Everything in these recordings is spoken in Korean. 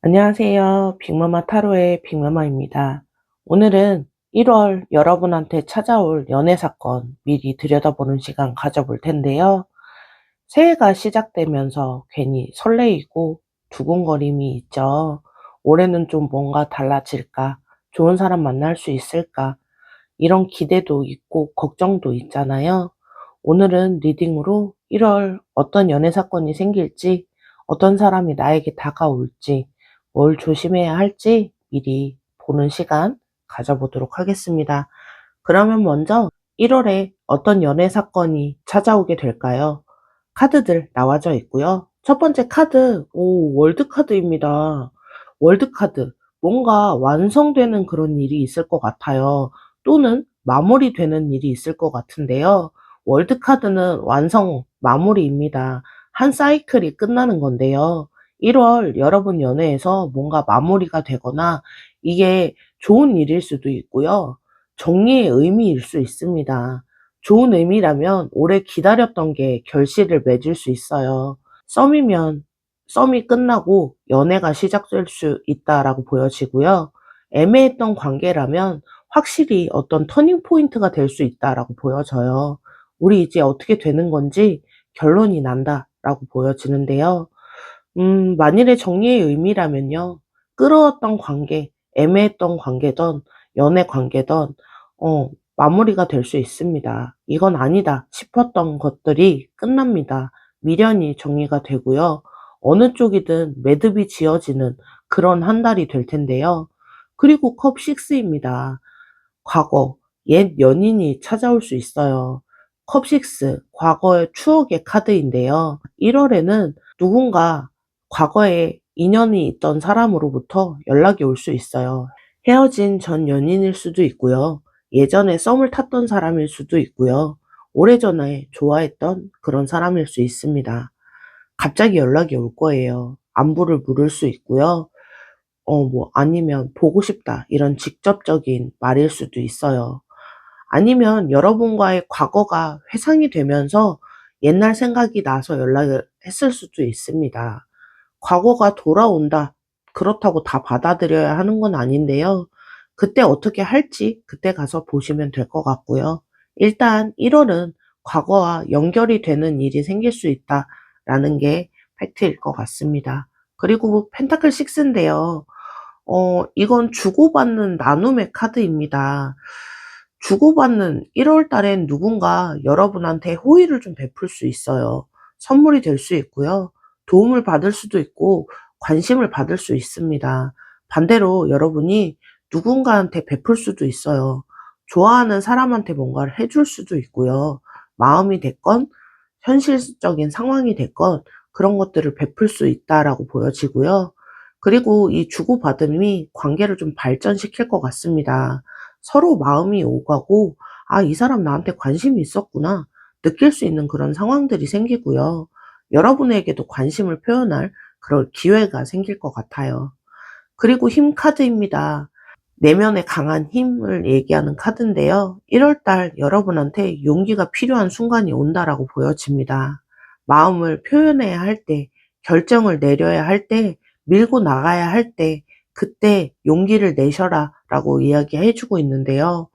안녕하세요. 빅마마 타로의 빅마마입니다. 오늘은 1월 여러분한테 찾아올 연애 사건 미리 들여다보는 시간 가져볼 텐데요. 새해가 시작되면서 괜히 설레이고 두근거림이 있죠. 올해는 좀 뭔가 달라질까? 좋은 사람 만날 수 있을까? 이런 기대도 있고 걱정도 있잖아요. 오늘은 리딩으로 1월 어떤 연애 사건이 생길지, 어떤 사람이 나에게 다가올지, 뭘 조심해야 할지 미리 보는 시간 가져보도록 하겠습니다. 그러면 먼저 1월에 어떤 연애 사건이 찾아오게 될까요? 카드들 나와져 있고요. 첫 번째 카드, 월드 카드입니다. 월드 카드. 뭔가 완성되는 그런 일이 있을 것 같아요. 또는 마무리되는 일이 있을 것 같은데요. 월드 카드는 완성, 마무리입니다. 한 사이클이 끝나는 건데요. 1월 여러분 연애에서 뭔가 마무리가 되거나 이게 좋은 일일 수도 있고요. 정리의 의미일 수 있습니다. 좋은 의미라면 오래 기다렸던 게 결실을 맺을 수 있어요. 썸이면 썸이 끝나고 연애가 시작될 수 있다라고 보여지고요. 애매했던 관계라면 확실히 어떤 터닝 포인트가 될 수 있다라고 보여져요. 우리 이제 어떻게 되는 건지 결론이 난다라고 보여지는데요. 만일의 정리의 의미라면요. 끌어왔던 관계, 애매했던 관계든 연애 관계든 마무리가 될 수 있습니다. 이건 아니다 싶었던 것들이 끝납니다. 미련이 정리가 되고요. 어느 쪽이든 매듭이 지어지는 그런 한 달이 될 텐데요. 그리고 컵 6입니다. 과거, 옛 연인이 찾아올 수 있어요. 컵6, 과거의 추억의 카드인데요. 1월에는 누군가 과거에 인연이 있던 사람으로부터 연락이 올 수 있어요. 헤어진 전 연인일 수도 있고요. 예전에 썸을 탔던 사람일 수도 있고요. 오래전에 좋아했던 그런 사람일 수 있습니다. 갑자기 연락이 올 거예요. 안부를 물을 수 있고요. 아니면 보고 싶다 이런 직접적인 말일 수도 있어요. 아니면 여러분과의 과거가 회상이 되면서 옛날 생각이 나서 연락을 했을 수도 있습니다. 과거가 돌아온다. 그렇다고 다 받아들여야 하는 건 아닌데요. 그때 어떻게 할지 그때 가서 보시면 될 것 같고요. 일단 1월은 과거와 연결이 되는 일이 생길 수 있다라는 게 팩트일 것 같습니다. 그리고 펜타클 6인데요. 이건 주고받는 나눔의 카드입니다. 주고받는 1월 달엔 누군가 여러분한테 호의를 좀 베풀 수 있어요. 선물이 될 수 있고요. 도움을 받을 수도 있고 관심을 받을 수 있습니다. 반대로 여러분이 누군가한테 베풀 수도 있어요. 좋아하는 사람한테 뭔가를 해줄 수도 있고요. 마음이 됐건 현실적인 상황이 됐건 그런 것들을 베풀 수 있다라고 보여지고요. 그리고 이 주고받음이 관계를 좀 발전시킬 것 같습니다. 서로 마음이 오가고 '아 이 사람 나한테 관심이 있었구나.' 느낄 수 있는 그런 상황들이 생기고요. 여러분에게도 관심을 표현할 그럴 기회가 생길 것 같아요. 그리고 힘 카드입니다. 내면의 강한 힘을 얘기하는 카드인데요. 1월 달 여러분한테 용기가 필요한 순간이 온다라고 보여집니다. 마음을 표현해야 할 때, 결정을 내려야 할 때, 밀고 나가야 할 때, 그때 용기를 내셔라라고 이야기해 주고 있는데요.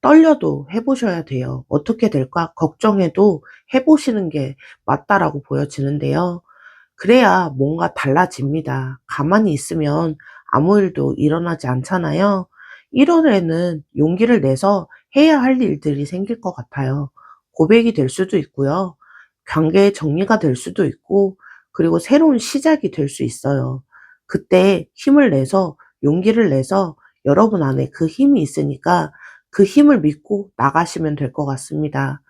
떨려도 해보셔야 돼요. 어떻게 될까 걱정해도 해보시는 게 맞다라고 보여지는데요. 그래야 뭔가 달라집니다. 가만히 있으면 아무 일도 일어나지 않잖아요. 1월에는 용기를 내서 해야 할 일들이 생길 것 같아요. 고백이 될 수도 있고요. 관계의 정리가 될 수도 있고, 그리고 새로운 시작이 될 수 있어요. 그때 힘을 내서, 용기를 내서 여러분 안에 그 힘이 있으니까 그 힘을 믿고 나가시면 될 것 같습니다.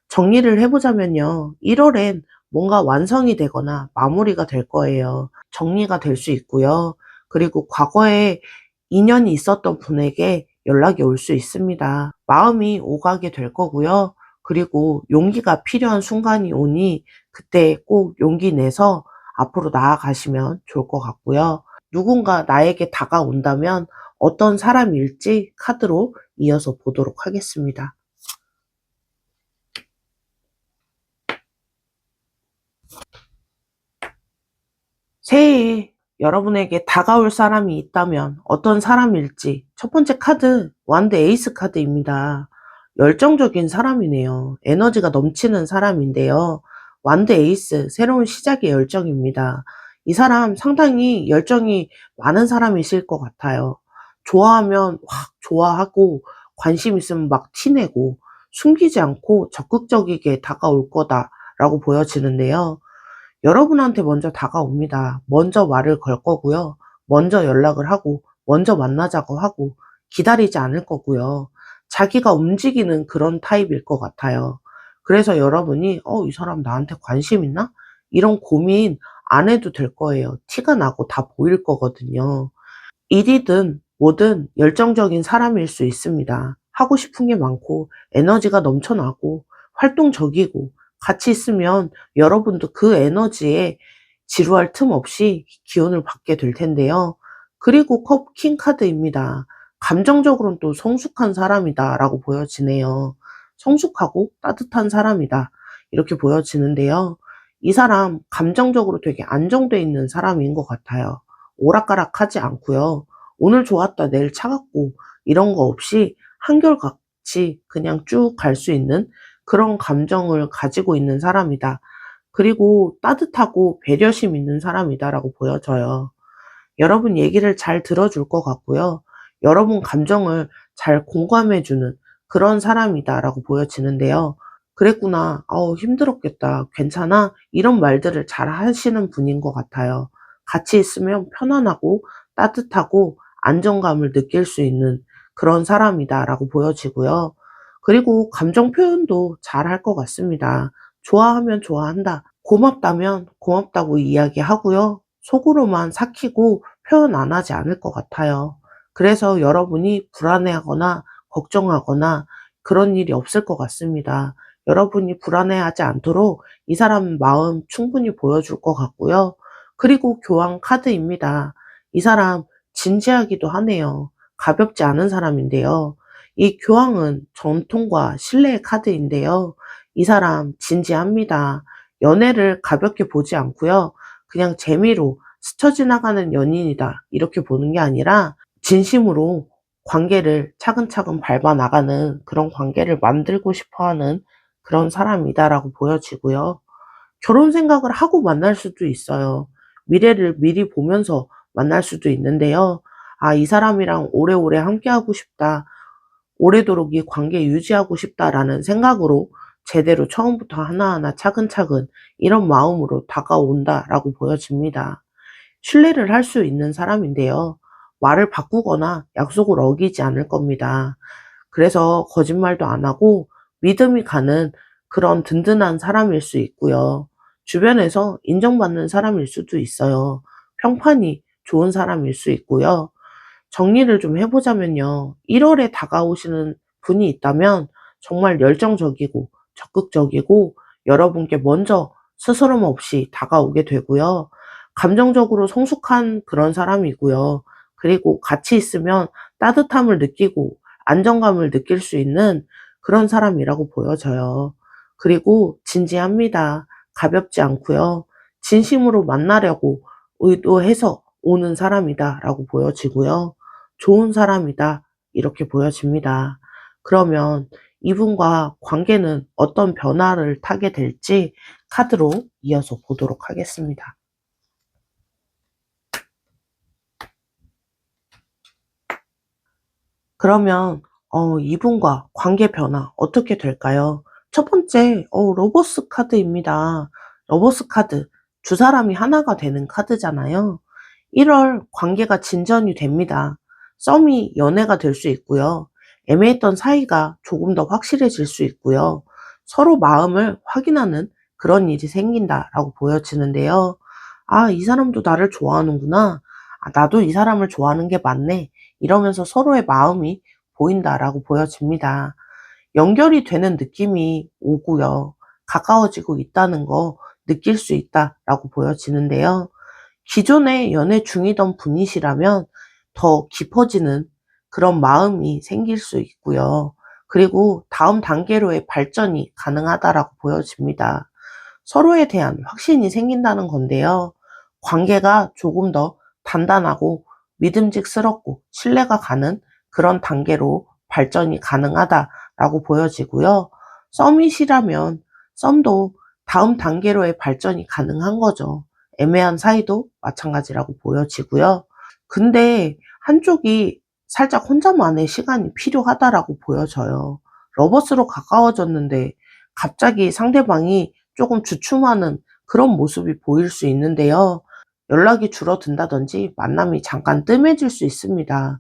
정리를 해보자면요. 1월엔 뭔가 완성이 되거나 마무리가 될 거예요. 정리가 될 수 있고요. 그리고 과거에 인연이 있었던 분에게 연락이 올 수 있습니다. 마음이 오가게 될 거고요. 그리고 용기가 필요한 순간이 오니 그때 꼭 용기 내서 앞으로 나아가시면 좋을 것 같고요. 누군가 나에게 다가온다면 어떤 사람일지 카드로 이어서 보도록 하겠습니다. 새해에 여러분에게 다가올 사람이 있다면 어떤 사람일지. 첫 번째 카드, 완드 에이스 카드입니다. 열정적인 사람이네요. 에너지가 넘치는 사람인데요. 완드 에이스, 새로운 시작의 열정입니다. 이 사람 상당히 열정이 많은 사람이실 것 같아요. 좋아하면 확 좋아하고, 관심 있으면 막 티내고, 숨기지 않고 적극적이게 다가올 거다라고 보여지는데요. 여러분한테 먼저 다가옵니다. 먼저 말을 걸 거고요. 먼저 연락을 하고, 먼저 만나자고 하고, 기다리지 않을 거고요. 자기가 움직이는 그런 타입일 것 같아요. 그래서 여러분이, 이 사람 나한테 관심 있나? 이런 고민 안 해도 될 거예요. 티가 나고 다 보일 거거든요. 일이든 뭐든 열정적인 사람일 수 있습니다. 하고 싶은 게 많고 에너지가 넘쳐나고 활동적이고 같이 있으면 여러분도 그 에너지에 지루할 틈 없이 기운을 받게 될 텐데요. 그리고 킹 카드입니다. 감정적으로는 또 성숙한 사람이다라고 보여지네요. 성숙하고 따뜻한 사람이다. 이렇게 보여지는데요. 이 사람 감정적으로 되게 안정돼 있는 사람인 것 같아요. 오락가락하지 않고요. 오늘 좋았다 내일 차갑고 이런 거 없이 한결같이 그냥 쭉 갈 수 있는 그런 감정을 가지고 있는 사람이다. 그리고 따뜻하고 배려심 있는 사람이다라고 보여져요. 여러분 얘기를 잘 들어줄 것 같고요. 여러분 감정을 잘 공감해주는 그런 사람이다라고 보여지는데요. 그랬구나. 힘들었겠다. 괜찮아. 이런 말들을 잘 하시는 분인 것 같아요. 같이 있으면 편안하고 따뜻하고 안정감을 느낄 수 있는 그런 사람이다라고 보여지고요. 그리고 감정 표현도 잘 할 것 같습니다. 좋아하면 좋아한다. 고맙다면 고맙다고 이야기하고요. 속으로만 삭히고 표현 안 하지 않을 것 같아요. 그래서 여러분이 불안해하거나 걱정하거나 그런 일이 없을 것 같습니다. 여러분이 불안해하지 않도록 이 사람 마음 충분히 보여줄 것 같고요. 그리고 교황 카드입니다. 이 사람 진지하기도 하네요. 가볍지 않은 사람인데요. 이 교황은 전통과 신뢰의 카드인데요. 이 사람 진지합니다. 연애를 가볍게 보지 않고요. 그냥 재미로 스쳐 지나가는 연인이다. 이렇게 보는 게 아니라 진심으로 관계를 차근차근 밟아 나가는 그런 관계를 만들고 싶어 하는 그런 사람이다라고 보여지고요. 결혼 생각을 하고 만날 수도 있어요. 미래를 미리 보면서 만날 수도 있는데요. 이 사람이랑 오래오래 함께하고 싶다. 오래도록 이 관계 유지하고 싶다라는 생각으로 제대로 처음부터 하나하나 차근차근 이런 마음으로 다가온다라고 보여집니다. 신뢰를 할 수 있는 사람인데요. 말을 바꾸거나 약속을 어기지 않을 겁니다. 그래서 거짓말도 안 하고 믿음이 가는 그런 든든한 사람일 수 있고요. 주변에서 인정받는 사람일 수도 있어요. 평판이 좋은 사람일 수 있고요. 정리를 좀 해보자면요. 1월에 다가오시는 분이 있다면 정말 열정적이고 적극적이고 여러분께 먼저 스스럼 없이 다가오게 되고요. 감정적으로 성숙한 그런 사람이고요. 그리고 같이 있으면 따뜻함을 느끼고 안정감을 느낄 수 있는 그런 사람이라고 보여져요. 그리고 진지합니다. 가볍지 않고요. 진심으로 만나려고 의도해서 오는 사람이다라고 보여지고요. 좋은 사람이다 이렇게 보여집니다. 그러면 이분과 관계는 어떤 변화를 타게 될지 카드로 이어서 보도록 하겠습니다. 그러면 이분과 관계 변화 어떻게 될까요? 첫 번째 로버스 카드입니다. 로버스 카드 두 사람이 하나가 되는 카드잖아요. 1월 관계가 진전이 됩니다. 썸이 연애가 될 수 있고요. 애매했던 사이가 조금 더 확실해질 수 있고요. 서로 마음을 확인하는 그런 일이 생긴다라고 보여지는데요. 이 사람도 나를 좋아하는구나. 나도 이 사람을 좋아하는 게 맞네. 이러면서 서로의 마음이 보인다라고 보여집니다. 연결이 되는 느낌이 오고요. 가까워지고 있다는 거 느낄 수 있다라고 보여지는데요. 기존에 연애 중이던 분이시라면 더 깊어지는 그런 마음이 생길 수 있고요. 그리고 다음 단계로의 발전이 가능하다라고 보여집니다. 서로에 대한 확신이 생긴다는 건데요. 관계가 조금 더 단단하고 믿음직스럽고 신뢰가 가는 그런 단계로 발전이 가능하다라고 보여지고요. 썸이시라면 썸도 다음 단계로의 발전이 가능한 거죠. 애매한 사이도 마찬가지라고 보여지고요. 근데 한쪽이 살짝 혼자만의 시간이 필요하다라고 보여져요. 러버스로 가까워졌는데 갑자기 상대방이 조금 주춤하는 그런 모습이 보일 수 있는데요. 연락이 줄어든다든지 만남이 잠깐 뜸해질 수 있습니다.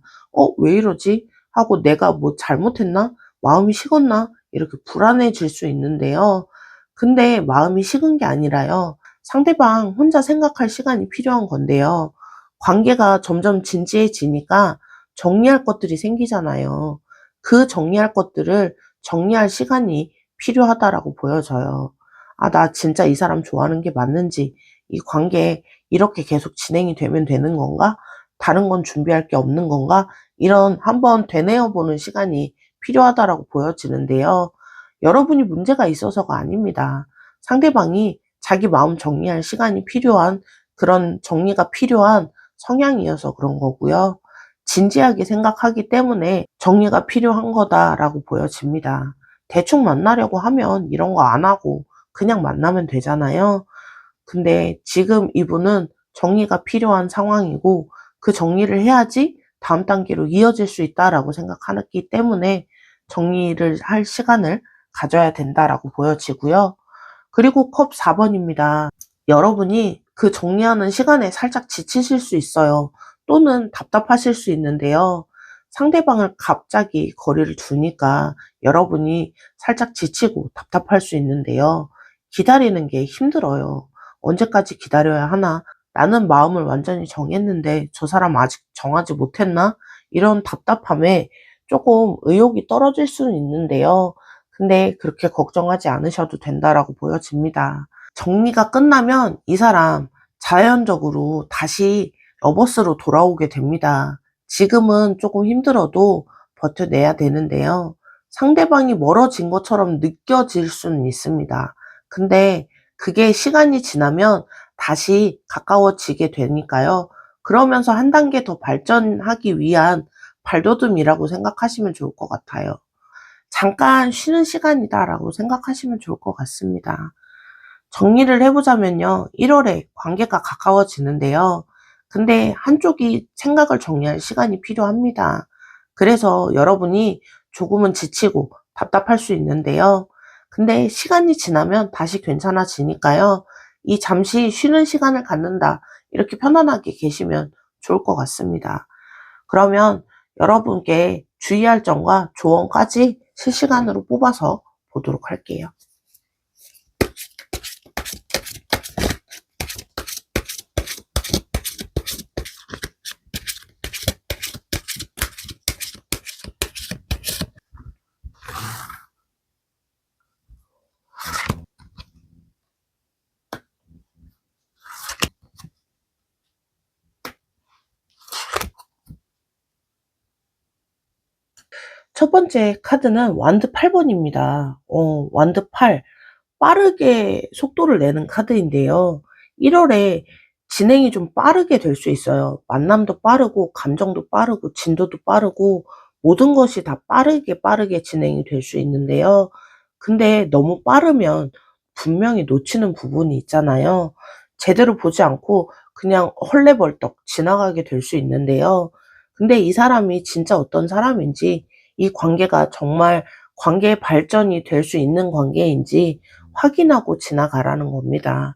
왜 이러지? 하고 내가 뭐 잘못했나? 마음이 식었나? 이렇게 불안해질 수 있는데요. 근데 마음이 식은 게 아니라요. 상대방 혼자 생각할 시간이 필요한 건데요. 관계가 점점 진지해지니까 정리할 것들이 생기잖아요. 그 정리할 것들을 정리할 시간이 필요하다라고 보여져요. 나 진짜 이 사람 좋아하는 게 맞는지, 이 관계 이렇게 계속 진행이 되면 되는 건가? 다른 건 준비할 게 없는 건가? 이런 한번 되뇌어 보는 시간이 필요하다라고 보여지는데요. 여러분이 문제가 있어서가 아닙니다. 상대방이 자기 마음 정리할 시간이 필요한, 그런 정리가 필요한 성향이어서 그런 거고요. 진지하게 생각하기 때문에 정리가 필요한 거다라고 보여집니다. 대충 만나려고 하면 이런 거 안 하고 그냥 만나면 되잖아요. 근데 지금 이분은 정리가 필요한 상황이고 그 정리를 해야지 다음 단계로 이어질 수 있다라고 생각하기 때문에 정리를 할 시간을 가져야 된다라고 보여지고요. 그리고 컵 4번입니다. 여러분이 그 정리하는 시간에 살짝 지치실 수 있어요. 또는 답답하실 수 있는데요. 상대방을 갑자기 거리를 두니까 여러분이 살짝 지치고 답답할 수 있는데요. 기다리는 게 힘들어요. 언제까지 기다려야 하나? 나는 마음을 완전히 정했는데 저 사람 아직 정하지 못했나? 이런 답답함에 조금 의욕이 떨어질 수는 있는데요. 근데 그렇게 걱정하지 않으셔도 된다라고 보여집니다. 정리가 끝나면 이 사람 자연적으로 다시 러버스로 돌아오게 됩니다. 지금은 조금 힘들어도 버텨내야 되는데요. 상대방이 멀어진 것처럼 느껴질 수는 있습니다. 근데 그게 시간이 지나면 다시 가까워지게 되니까요. 그러면서 한 단계 더 발전하기 위한 발돋움이라고 생각하시면 좋을 것 같아요. 잠깐 쉬는 시간이다라고 생각하시면 좋을 것 같습니다. 정리를 해보자면요. 1월에 관계가 가까워지는데요. 근데 한쪽이 생각을 정리할 시간이 필요합니다. 그래서 여러분이 조금은 지치고 답답할 수 있는데요. 근데 시간이 지나면 다시 괜찮아지니까요. 이 잠시 쉬는 시간을 갖는다. 이렇게 편안하게 계시면 좋을 것 같습니다. 그러면 여러분께 주의할 점과 조언까지 실시간으로 뽑아서 보도록 할게요. 첫 번째 카드는 완드 8번입니다. 완드 8. 빠르게 속도를 내는 카드인데요. 1월에 진행이 좀 빠르게 될 수 있어요. 만남도 빠르고, 감정도 빠르고, 진도도 빠르고, 모든 것이 다 빠르게 진행이 될 수 있는데요. 근데 너무 빠르면 분명히 놓치는 부분이 있잖아요. 제대로 보지 않고 그냥 헐레벌떡 지나가게 될 수 있는데요. 근데 이 사람이 진짜 어떤 사람인지, 이 관계가 정말 관계의 발전이 될 수 있는 관계인지 확인하고 지나가라는 겁니다.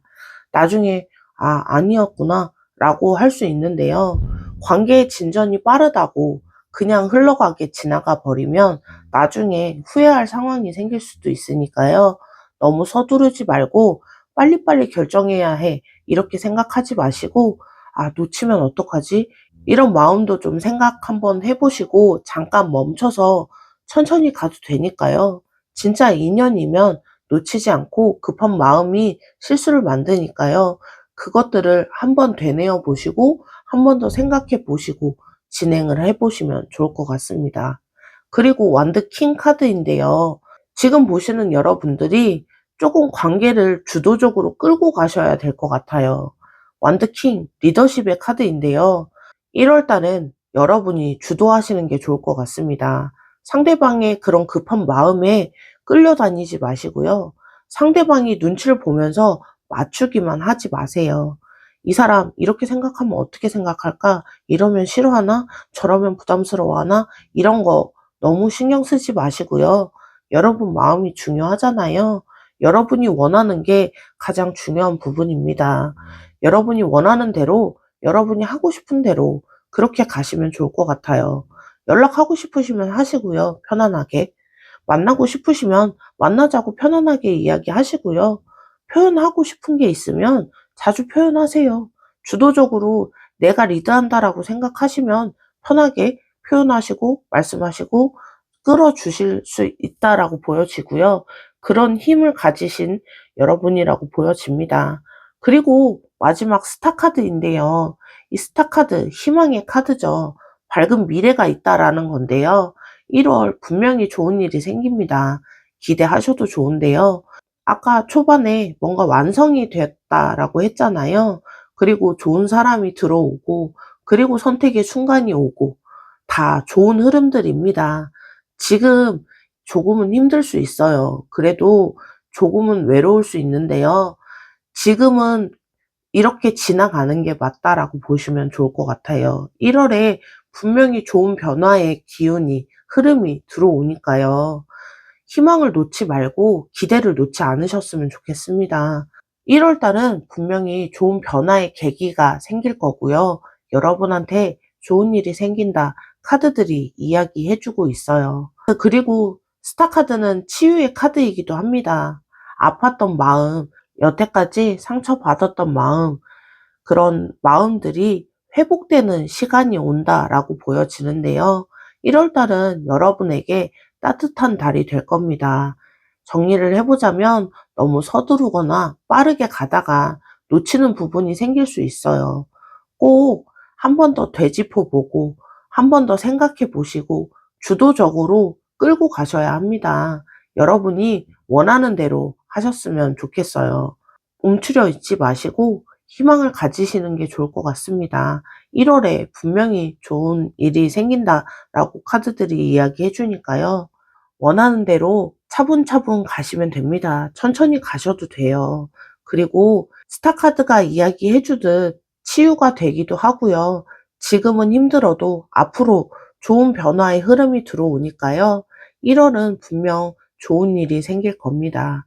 나중에 아니었구나 라고 할 수 있는데요. 관계의 진전이 빠르다고 그냥 흘러가게 지나가 버리면 나중에 후회할 상황이 생길 수도 있으니까요. 너무 서두르지 말고 빨리빨리 결정해야 해. 이렇게 생각하지 마시고 놓치면 어떡하지? 이런 마음도 좀 생각 한번 해보시고 잠깐 멈춰서 천천히 가도 되니까요. 진짜 인연이면 놓치지 않고 급한 마음이 실수를 만드니까요. 그것들을 한번 되뇌어 보시고 한 번 더 생각해 보시고 진행을 해 보시면 좋을 것 같습니다. 그리고 완드 킹 카드인데요. 지금 보시는 여러분들이 조금 관계를 주도적으로 끌고 가셔야 될 것 같아요. 완드 킹 리더십의 카드인데요. 1월 달엔 여러분이 주도하시는 게 좋을 것 같습니다. 상대방의 그런 급한 마음에 끌려다니지 마시고요. 상대방이 눈치를 보면서 맞추기만 하지 마세요. 이 사람 이렇게 생각하면 어떻게 생각할까? 이러면 싫어하나? 저러면 부담스러워하나? 이런 거 너무 신경 쓰지 마시고요. 여러분 마음이 중요하잖아요. 여러분이 원하는 게 가장 중요한 부분입니다. 여러분이 원하는 대로, 여러분이 하고 싶은 대로 그렇게 가시면 좋을 것 같아요. 연락하고 싶으시면 하시고요. 편안하게. 만나고 싶으시면 만나자고 편안하게 이야기하시고요. 표현하고 싶은 게 있으면 자주 표현하세요. 주도적으로 내가 리드한다라고 생각하시면 편하게 표현하시고 말씀하시고 끌어주실 수 있다라고 보여지고요. 그런 힘을 가지신 여러분이라고 보여집니다. 그리고 마지막 스타카드인데요. 이 스타카드, 희망의 카드죠. 밝은 미래가 있다라는 건데요. 1월 분명히 좋은 일이 생깁니다. 기대하셔도 좋은데요. 아까 초반에 뭔가 완성이 됐다라고 했잖아요. 그리고 좋은 사람이 들어오고, 그리고 선택의 순간이 오고, 다 좋은 흐름들입니다. 지금 조금은 힘들 수 있어요. 그래도 조금은 외로울 수 있는데요. 지금은 이렇게 지나가는 게 맞다라고 보시면 좋을 것 같아요. 1월에 분명히 좋은 변화의 기운이, 흐름이 들어오니까요. 희망을 놓지 말고 기대를 놓지 않으셨으면 좋겠습니다. 1월 달은 분명히 좋은 변화의 계기가 생길 거고요. 여러분한테 좋은 일이 생긴다. 카드들이 이야기해주고 있어요. 그리고 스타카드는 치유의 카드이기도 합니다. 아팠던 마음, 여태까지 상처받았던 마음, 그런 마음들이 회복되는 시간이 온다라고 보여지는데요. 1월 달은 여러분에게 따뜻한 달이 될 겁니다. 정리를 해보자면 너무 서두르거나 빠르게 가다가 놓치는 부분이 생길 수 있어요. 꼭 한 번 더 되짚어보고 한 번 더 생각해 보시고 주도적으로 끌고 가셔야 합니다. 여러분이 원하는 대로 하셨으면 좋겠어요. 움츠려 있지 마시고 희망을 가지시는 게 좋을 것 같습니다. 1월에 분명히 좋은 일이 생긴다라고 카드들이 이야기해 주니까요. 원하는 대로 차분차분 가시면 됩니다. 천천히 가셔도 돼요. 그리고 스타카드가 이야기해 주듯 치유가 되기도 하고요. 지금은 힘들어도 앞으로 좋은 변화의 흐름이 들어오니까요. 1월은 분명 좋은 일이 생길 겁니다.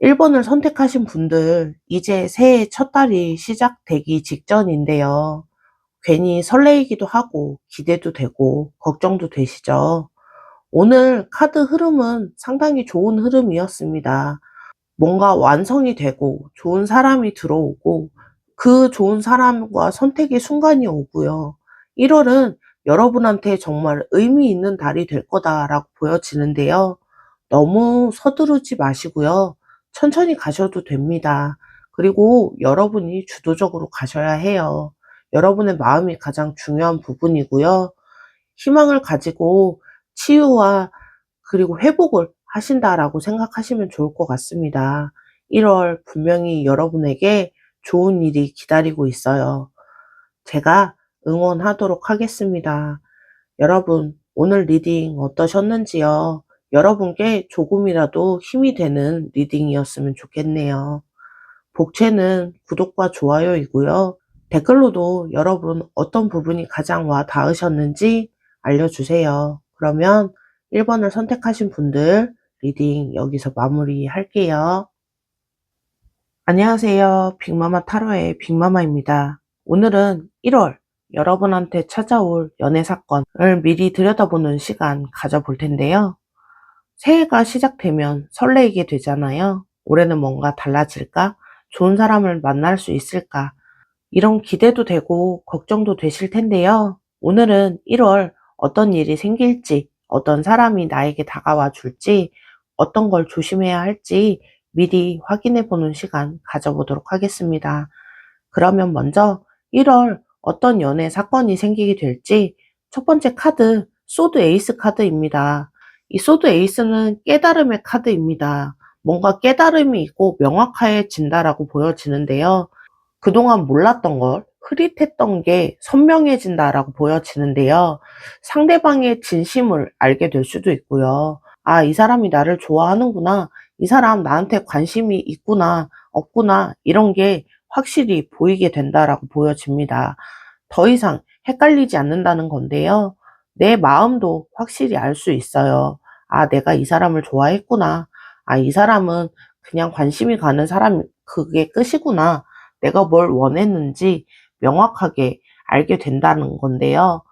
1번을 선택하신 분들, 이제 새해 첫 달이 시작되기 직전인데요. 괜히 설레이기도 하고, 기대도 되고, 걱정도 되시죠? 오늘 카드 흐름은 상당히 좋은 흐름이었습니다. 뭔가 완성이 되고, 좋은 사람이 들어오고, 그 좋은 사람과 선택의 순간이 오고요. 1월은 여러분한테 정말 의미 있는 달이 될 거다라고 보여지는데요. 너무 서두르지 마시고요. 천천히 가셔도 됩니다. 그리고 여러분이 주도적으로 가셔야 해요. 여러분의 마음이 가장 중요한 부분이고요. 희망을 가지고 치유와 그리고 회복을 하신다라고 생각하시면 좋을 것 같습니다. 1월 분명히 여러분에게 좋은 일이 기다리고 있어요. 제가 응원하도록 하겠습니다. 여러분, 오늘 리딩 어떠셨는지요? 여러분께 조금이라도 힘이 되는 리딩이었으면 좋겠네요. 복채는 구독과 좋아요이고요. 댓글로도 여러분 어떤 부분이 가장 와 닿으셨는지 알려주세요. 그러면 1번을 선택하신 분들 리딩 여기서 마무리할게요. 안녕하세요. 빅마마 타로의 빅마마입니다. 오늘은 1월 여러분한테 찾아올 연애 사건을 미리 들여다보는 시간 가져볼 텐데요. 새해가 시작되면 설레이게 되잖아요. 올해는 뭔가 달라질까? 좋은 사람을 만날 수 있을까? 이런 기대도 되고 걱정도 되실 텐데요. 오늘은 1월 어떤 일이 생길지, 어떤 사람이 나에게 다가와 줄지, 어떤 걸 조심해야 할지 미리 확인해 보는 시간 가져보도록 하겠습니다. 그러면 먼저 1월 어떤 연애 사건이 생기게 될지 첫 번째 카드, 소드 에이스 카드입니다. 이 소드 에이스는 깨달음의 카드입니다. 뭔가 깨달음이 있고 명확해진다라고 보여지는데요. 그동안 몰랐던 걸, 흐릿했던 게 선명해진다라고 보여지는데요. 상대방의 진심을 알게 될 수도 있고요. 아, 이 사람이 나를 좋아하는구나. 이 사람 나한테 관심이 있구나, 없구나. 이런 게 확실히 보이게 된다라고 보여집니다. 더 이상 헷갈리지 않는다는 건데요. 내 마음도 확실히 알 수 있어요. 아, 내가 이 사람을 좋아했구나. 아, 이 사람은 그냥 관심이 가는 사람, 그게 끝이구나. 내가 뭘 원했는지 명확하게 알게 된다는 건데요.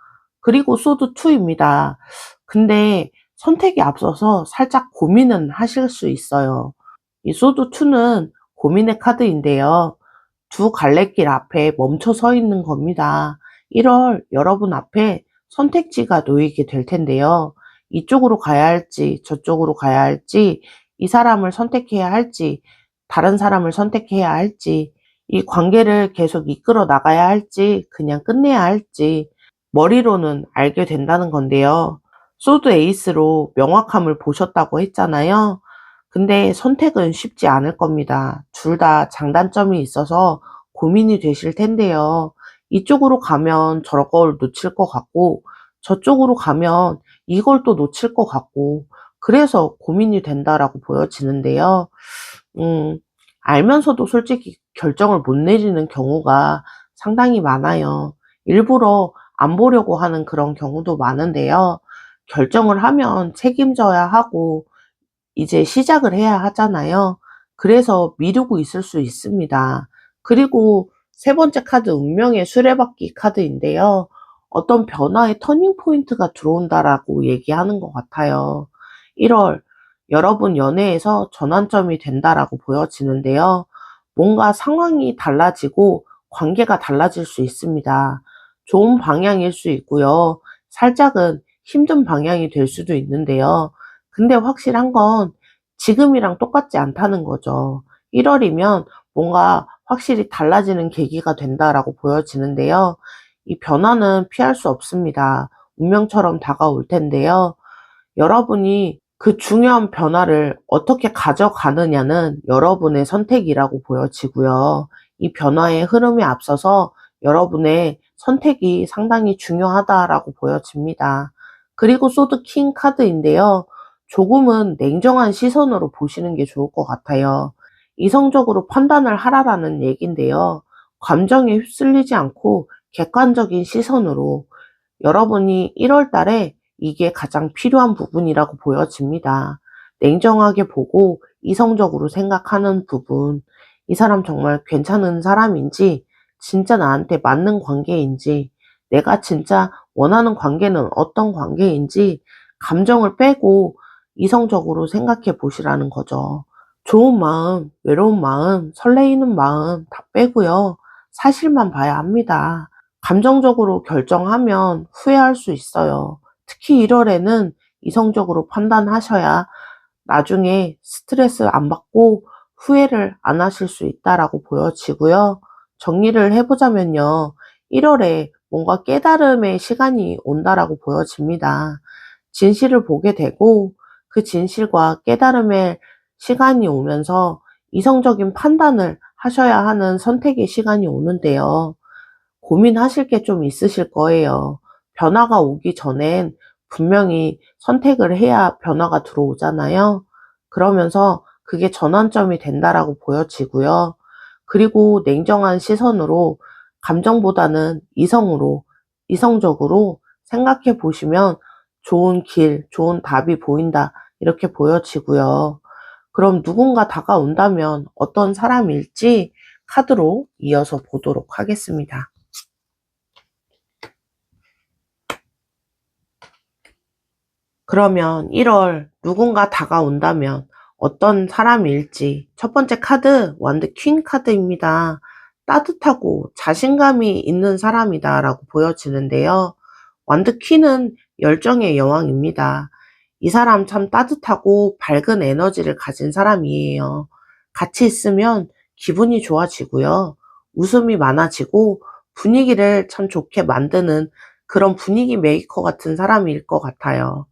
그리고 소드2입니다. 근데 선택이 앞서서 살짝 고민은 하실 수 있어요. 이 소드2는 고민의 카드인데요. 두 갈래길 앞에 멈춰 서 있는 겁니다. 1월 여러분 앞에 선택지가 놓이게 될 텐데요. 이쪽으로 가야 할지 저쪽으로 가야 할지, 이 사람을 선택해야 할지 다른 사람을 선택해야 할지, 이 관계를 계속 이끌어 나가야 할지 그냥 끝내야 할지 머리로는 알게 된다는 건데요. 소드 에이스로 명확함을 보셨다고 했잖아요. 근데 선택은 쉽지 않을 겁니다. 둘 다 장단점이 있어서 고민이 되실 텐데요. 이쪽으로 가면 저걸 놓칠 것 같고, 저쪽으로 가면 이걸 또 놓칠 것 같고, 그래서 고민이 된다라고 보여지는데요. 음, 알면서도 솔직히 결정을 못 내리는 경우가 상당히 많아요. 일부러 안 보려고 하는 그런 경우도 많은데요. 결정을 하면 책임져야 하고, 이제 시작을 해야 하잖아요. 그래서 미루고 있을 수 있습니다. 그리고 세 번째 카드, 운명의 수레바퀴 카드인데요. 어떤 변화의 터닝 포인트가 들어온다라고 얘기하는 것 같아요. 1월 여러분 연애에서 전환점이 된다라고 보여지는데요. 뭔가 상황이 달라지고 관계가 달라질 수 있습니다. 좋은 방향일 수 있고요. 살짝은 힘든 방향이 될 수도 있는데요. 근데 확실한 건 지금이랑 똑같지 않다는 거죠. 1월이면 뭔가 확실히 달라지는 계기가 된다라고 보여지는데요. 이 변화는 피할 수 없습니다. 운명처럼 다가올 텐데요. 여러분이 그 중요한 변화를 어떻게 가져가느냐는 여러분의 선택이라고 보여지고요. 이 변화의 흐름에 앞서서 여러분의 선택이 상당히 중요하다라고 보여집니다. 그리고 소드 킹 카드인데요. 조금은 냉정한 시선으로 보시는 게 좋을 것 같아요. 이성적으로 판단을 하라라는 얘긴데요. 감정에 휩쓸리지 않고 객관적인 시선으로, 여러분이 1월 달에 이게 가장 필요한 부분이라고 보여집니다. 냉정하게 보고 이성적으로 생각하는 부분, 이 사람 정말 괜찮은 사람인지, 진짜 나한테 맞는 관계인지, 내가 진짜 원하는 관계는 어떤 관계인지 감정을 빼고 이성적으로 생각해 보시라는 거죠. 좋은 마음, 외로운 마음, 설레이는 마음 다 빼고요. 사실만 봐야 합니다. 감정적으로 결정하면 후회할 수 있어요. 특히 1월에는 이성적으로 판단하셔야 나중에 스트레스 안 받고 후회를 안 하실 수 있다라고 보여지고요. 정리를 해보자면요. 1월에 뭔가 깨달음의 시간이 온다라고 보여집니다. 진실을 보게 되고 그 진실과 깨달음의 시간이 오면서 이성적인 판단을 하셔야 하는 선택의 시간이 오는데요. 고민하실 게 좀 있으실 거예요. 변화가 오기 전엔 분명히 선택을 해야 변화가 들어오잖아요. 그러면서 그게 전환점이 된다라고 보여지고요. 그리고 냉정한 시선으로, 감정보다는 이성적으로 생각해 보시면 좋은 길, 좋은 답이 보인다, 이렇게 보여지고요. 그럼 누군가 다가온다면 어떤 사람일지 카드로 이어서 보도록 하겠습니다. 그러면 1월 누군가 다가온다면 어떤 사람일지, 첫 번째 카드 원드 퀸 카드입니다. 따뜻하고 자신감이 있는 사람이다 라고 보여지는데요. 원드 퀸은 열정의 여왕입니다. 이 사람 참 따뜻하고 밝은 에너지를 가진 사람이에요. 같이 있으면 기분이 좋아지고요. 웃음이 많아지고 분위기를 참 좋게 만드는 그런 분위기 메이커 같은 사람일 것 같아요.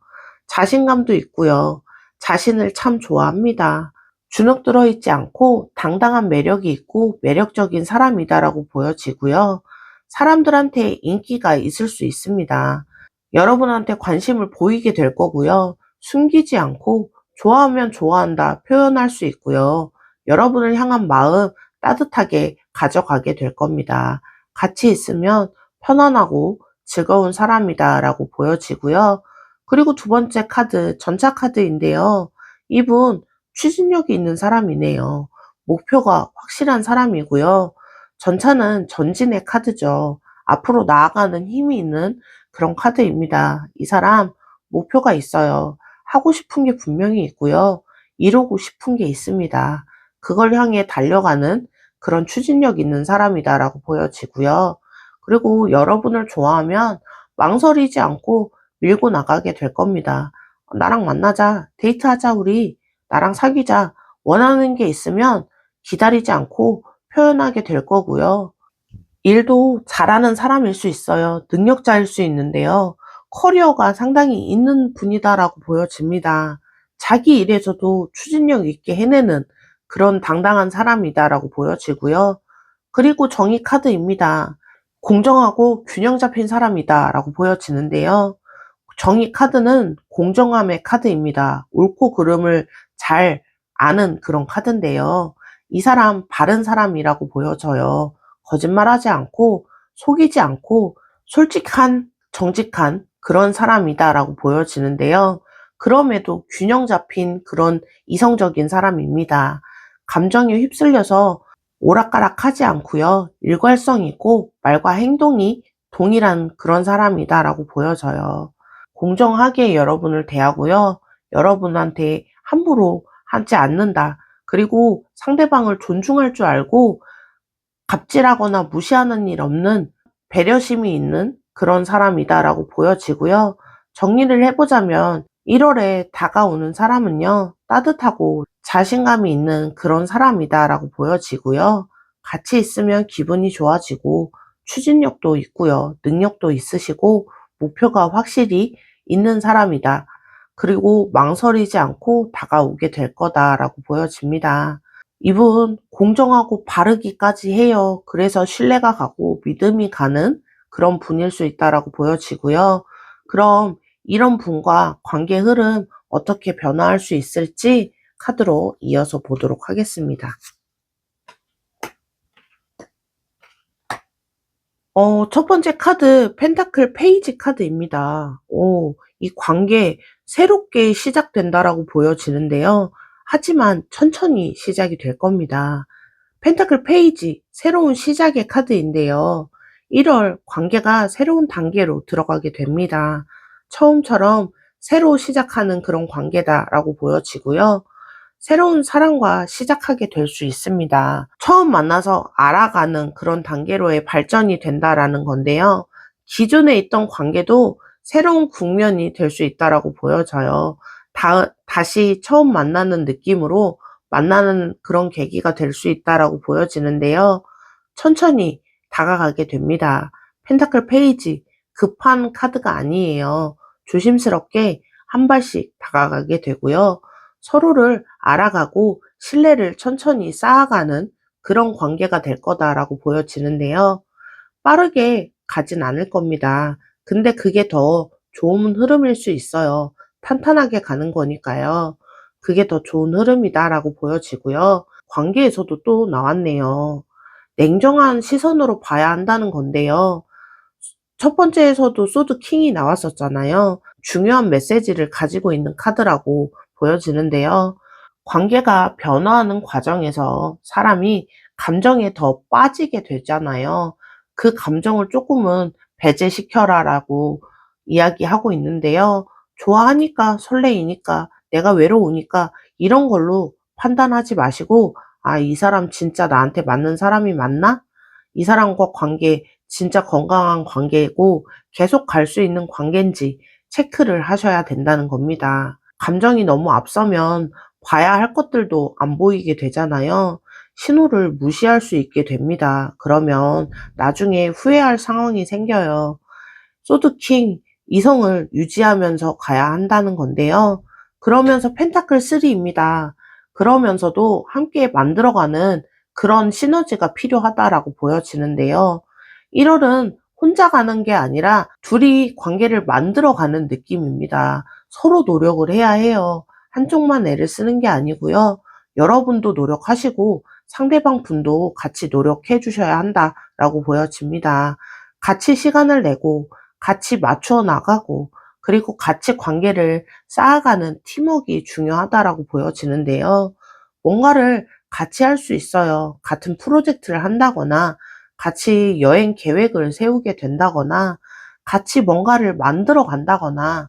자신감도 있고요. 자신을 참 좋아합니다. 주눅 들어있지 않고 당당한 매력이 있고 매력적인 사람이다라고 보여지고요. 사람들한테 인기가 있을 수 있습니다. 여러분한테 관심을 보이게 될 거고요. 숨기지 않고 좋아하면 좋아한다 표현할 수 있고요. 여러분을 향한 마음 따뜻하게 가져가게 될 겁니다. 같이 있으면 편안하고 즐거운 사람이다 라고 보여지고요. 그리고 두 번째 카드, 전차 카드인데요. 이분 추진력이 있는 사람이네요. 목표가 확실한 사람이고요. 전차는 전진의 카드죠. 앞으로 나아가는 힘이 있는 그런 카드입니다. 이 사람 목표가 있어요. 하고 싶은 게 분명히 있고요. 이루고 싶은 게 있습니다. 그걸 향해 달려가는 그런 추진력 있는 사람이다라고 보여지고요. 그리고 여러분을 좋아하면 망설이지 않고 밀고 나가게 될 겁니다. 나랑 만나자, 데이트하자, 우리. 나랑 사귀자. 원하는 게 있으면 기다리지 않고 표현하게 될 거고요. 일도 잘하는 사람일 수 있어요. 능력자일 수 있는데요. 커리어가 상당히 있는 분이다라고 보여집니다. 자기 일에서도 추진력 있게 해내는 그런 당당한 사람이다라고 보여지고요. 그리고 정의 카드입니다. 공정하고 균형 잡힌 사람이다라고 보여지는데요. 정의 카드는 공정함의 카드입니다. 옳고 그름을 잘 아는 그런 카드인데요. 이 사람 바른 사람이라고 보여져요. 거짓말하지 않고 속이지 않고 솔직한 정직한 그런 사람이다라고 보여지는데요. 그럼에도 균형 잡힌 그런 이성적인 사람입니다. 감정에 휩쓸려서 오락가락하지 않고요. 일관성 있고 말과 행동이 동일한 그런 사람이다라고 보여져요. 공정하게 여러분을 대하고요. 여러분한테 함부로 하지 않는다. 그리고 상대방을 존중할 줄 알고 갑질하거나 무시하는 일 없는 배려심이 있는 그런 사람이다라고 보여지고요. 정리를 해보자면 1월에 다가오는 사람은요. 따뜻하고 자신감이 있는 그런 사람이다라고 보여지고요. 같이 있으면 기분이 좋아지고 추진력도 있고요. 능력도 있으시고 목표가 확실히 있는 사람이다. 그리고 망설이지 않고 다가오게 될 거다라고 보여집니다. 이분 공정하고 바르기까지 해요. 그래서 신뢰가 가고 믿음이 가는 그런 분일 수 있다라고 보여지고요. 그럼 이런 분과 관계 흐름 어떻게 변화할 수 있을지 카드로 이어서 보도록 하겠습니다. 첫 번째 카드 펜타클 페이지 카드입니다. 이 관계 새롭게 시작된다라고 보여지는데요. 하지만 천천히 시작이 될 겁니다. 펜타클 페이지 새로운 시작의 카드인데요. 1월 관계가 새로운 단계로 들어가게 됩니다. 처음처럼 새로 시작하는 그런 관계다라고 보여지고요. 새로운 사랑과 시작하게 될 수 있습니다. 처음 만나서 알아가는 그런 단계로의 발전이 된다라는 건데요. 기존에 있던 관계도 새로운 국면이 될 수 있다라고 보여져요. 다시 처음 만나는 느낌으로 만나는 그런 계기가 될 수 있다라고 보여지는데요. 천천히 다가가게 됩니다. 펜타클 페이지, 급한 카드가 아니에요. 조심스럽게 한 발씩 다가가게 되고요. 서로를 알아가고 신뢰를 천천히 쌓아가는 그런 관계가 될 거다라고 보여지는데요. 빠르게 가진 않을 겁니다. 근데 그게 더 좋은 흐름일 수 있어요. 탄탄하게 가는 거니까요. 그게 더 좋은 흐름이다라고 보여지고요. 관계에서도 또 나왔네요. 냉정한 시선으로 봐야 한다는 건데요. 첫 번째에서도 소드 킹이 나왔었잖아요. 중요한 메시지를 가지고 있는 카드라고 보여지는데요. 관계가 변화하는 과정에서 사람이 감정에 더 빠지게 되잖아요. 그 감정을 조금은 배제시켜라라고 이야기하고 있는데요. 좋아하니까, 설레이니까, 내가 외로우니까 이런 걸로 판단하지 마시고, 아, 이 사람 진짜 나한테 맞는 사람이 맞나? 이 사람과 관계 진짜 건강한 관계고 계속 갈 수 있는 관계인지 체크를 하셔야 된다는 겁니다. 감정이 너무 앞서면 봐야 할 것들도 안 보이게 되잖아요. 신호를 무시할 수 있게 됩니다. 그러면 나중에 후회할 상황이 생겨요. 소드킹, 이성을 유지하면서 가야 한다는 건데요. 그러면서 펜타클 3입니다. 그러면서도 함께 만들어가는 그런 시너지가 필요하다라고 보여지는데요. 1월은 혼자 가는 게 아니라 둘이 관계를 만들어 가는 느낌입니다. 서로 노력을 해야 해요. 한쪽만 애를 쓰는 게 아니고요. 여러분도 노력하시고 상대방 분도 같이 노력해 주셔야 한다라고 보여집니다. 같이 시간을 내고 같이 맞춰 나가고 그리고 같이 관계를 쌓아가는 팀워크가 중요하다라고 보여지는데요. 뭔가를 같이 할 수 있어요. 같은 프로젝트를 한다거나 같이 여행 계획을 세우게 된다거나 같이 뭔가를 만들어 간다거나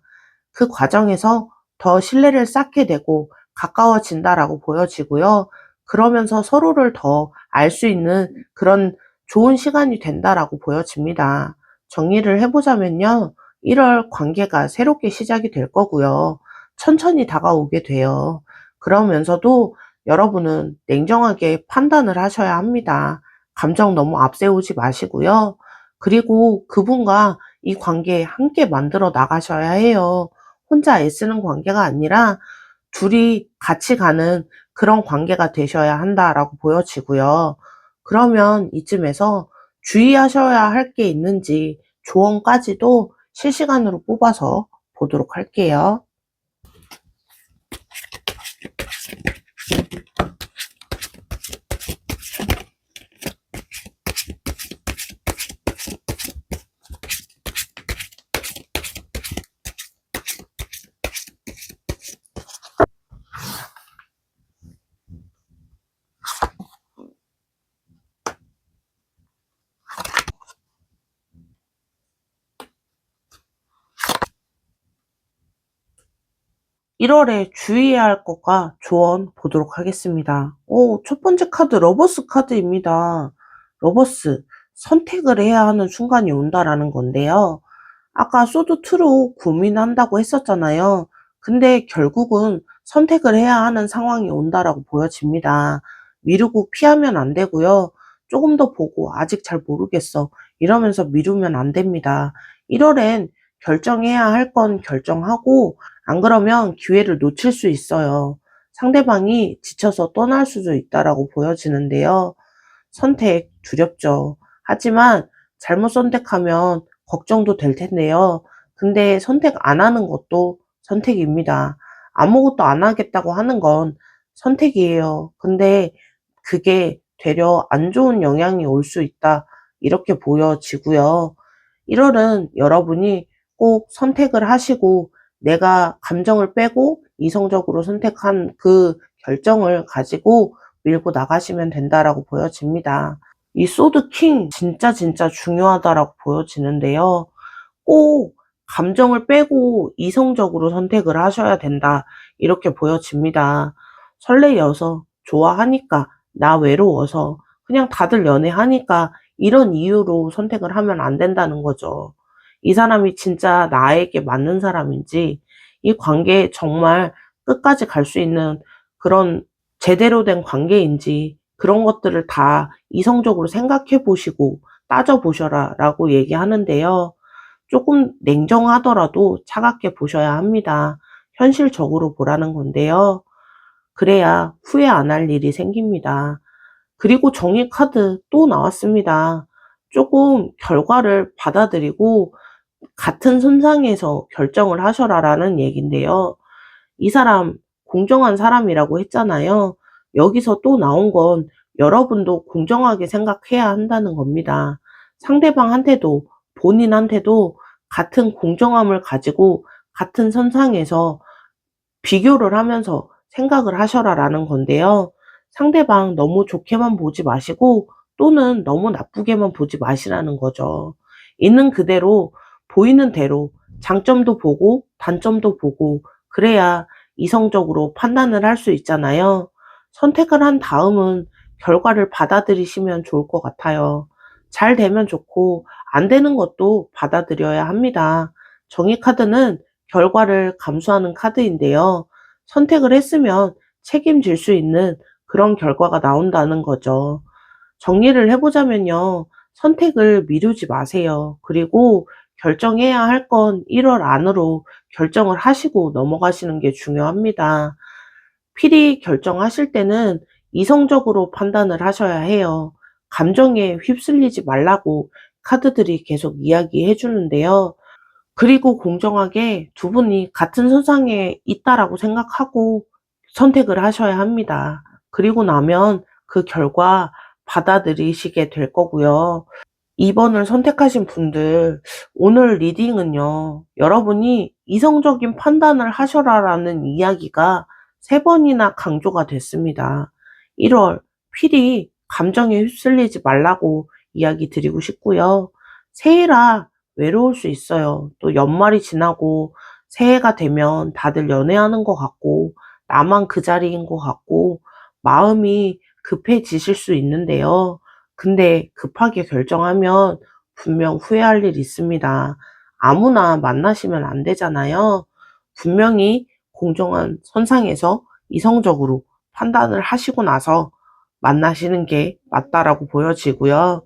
그 과정에서 더 신뢰를 쌓게 되고 가까워진다라고 보여지고요. 그러면서 서로를 더 알 수 있는 그런 좋은 시간이 된다라고 보여집니다. 정리를 해보자면요. 1월 관계가 새롭게 시작이 될 거고요. 천천히 다가오게 돼요. 그러면서도 여러분은 냉정하게 판단을 하셔야 합니다. 감정 너무 앞세우지 마시고요. 그리고 그분과 이 관계 함께 만들어 나가셔야 해요. 혼자 애쓰는 관계가 아니라 둘이 같이 가는 그런 관계가 되셔야 한다라고 보여지고요. 그러면 이쯤에서 주의하셔야 할 게 있는지 조언까지도 실시간으로 뽑아서 보도록 할게요. 1월에 주의해야 할 것과 조언 보도록 하겠습니다. 첫 번째 카드 러버스 카드입니다. 러버스, 선택을 해야 하는 순간이 온다라는 건데요. 아까 소드2로 고민한다고 했었잖아요. 근데 결국은 선택을 해야 하는 상황이 온다라고 보여집니다. 미루고 피하면 안 되고요. 조금 더 보고 아직 잘 모르겠어. 이러면서 미루면 안 됩니다. 1월엔 결정해야 할 건 결정하고 안 그러면 기회를 놓칠 수 있어요. 상대방이 지쳐서 떠날 수도 있다라고 보여지는데요. 선택 두렵죠. 하지만 잘못 선택하면 걱정도 될 텐데요. 근데 선택 안 하는 것도 선택입니다. 아무것도 안 하겠다고 하는 건 선택이에요. 근데 그게 되려 안 좋은 영향이 올 수 있다. 이렇게 보여지고요. 1월은 여러분이 꼭 선택을 하시고 내가 감정을 빼고 이성적으로 선택한 그 결정을 가지고 밀고 나가시면 된다라고 보여집니다. 이 소드 킹 진짜 중요하다라고 보여지는데요. 꼭 감정을 빼고 이성적으로 선택을 하셔야 된다. 이렇게 보여집니다. 설레여서, 좋아하니까, 나 외로워서, 그냥 다들 연애하니까 이런 이유로 선택을 하면 안 된다는 거죠. 이 사람이 진짜 나에게 맞는 사람인지, 이 관계에 정말 끝까지 갈 수 있는 그런 제대로 된 관계인지, 그런 것들을 다 이성적으로 생각해 보시고 따져 보셔라 라고 얘기하는데요. 조금 냉정하더라도 차갑게 보셔야 합니다. 현실적으로 보라는 건데요. 그래야 후회 안 할 일이 생깁니다. 그리고 정의 카드 또 나왔습니다. 조금 결과를 받아들이고 같은 선상에서 결정을 하셔라라는 얘긴데요. 이 사람 공정한 사람이라고 했잖아요. 여기서 또 나온 건 여러분도 공정하게 생각해야 한다는 겁니다. 상대방한테도 본인한테도 같은 공정함을 가지고 같은 선상에서 비교를 하면서 생각을 하셔라라는 건데요. 상대방 너무 좋게만 보지 마시고 또는 너무 나쁘게만 보지 마시라는 거죠. 있는 그대로 보이는 대로 장점도 보고 단점도 보고 그래야 이성적으로 판단을 할 수 있잖아요. 선택을 한 다음은 결과를 받아들이시면 좋을 것 같아요. 잘 되면 좋고 안 되는 것도 받아들여야 합니다. 정의 카드는 결과를 감수하는 카드인데요. 선택을 했으면 책임질 수 있는 그런 결과가 나온다는 거죠. 정리를 해보자면요. 선택을 미루지 마세요. 그리고 결정해야 할 건 1월 안으로 결정을 하시고 넘어가시는 게 중요합니다. 필히 결정하실 때는 이성적으로 판단을 하셔야 해요. 감정에 휩쓸리지 말라고 카드들이 계속 이야기해 주는데요. 그리고 공정하게 두 분이 같은 선상에 있다라고 생각하고 선택을 하셔야 합니다. 그리고 나면 그 결과 받아들이시게 될 거고요. 2번을 선택하신 분들, 오늘 리딩은요, 여러분이 이성적인 판단을 하셔라라는 이야기가 3번이나 강조가 됐습니다. 1월, 필히 감정에 휩쓸리지 말라고 이야기 드리고 싶고요. 새해라 외로울 수 있어요. 또 연말이 지나고 새해가 되면 다들 연애하는 것 같고, 나만 그 자리인 것 같고, 마음이 급해지실 수 있는데요. 근데 급하게 결정하면 분명 후회할 일 있습니다. 아무나 만나시면 안 되잖아요. 분명히 공정한 선상에서 이성적으로 판단을 하시고 나서 만나시는 게 맞다라고 보여지고요.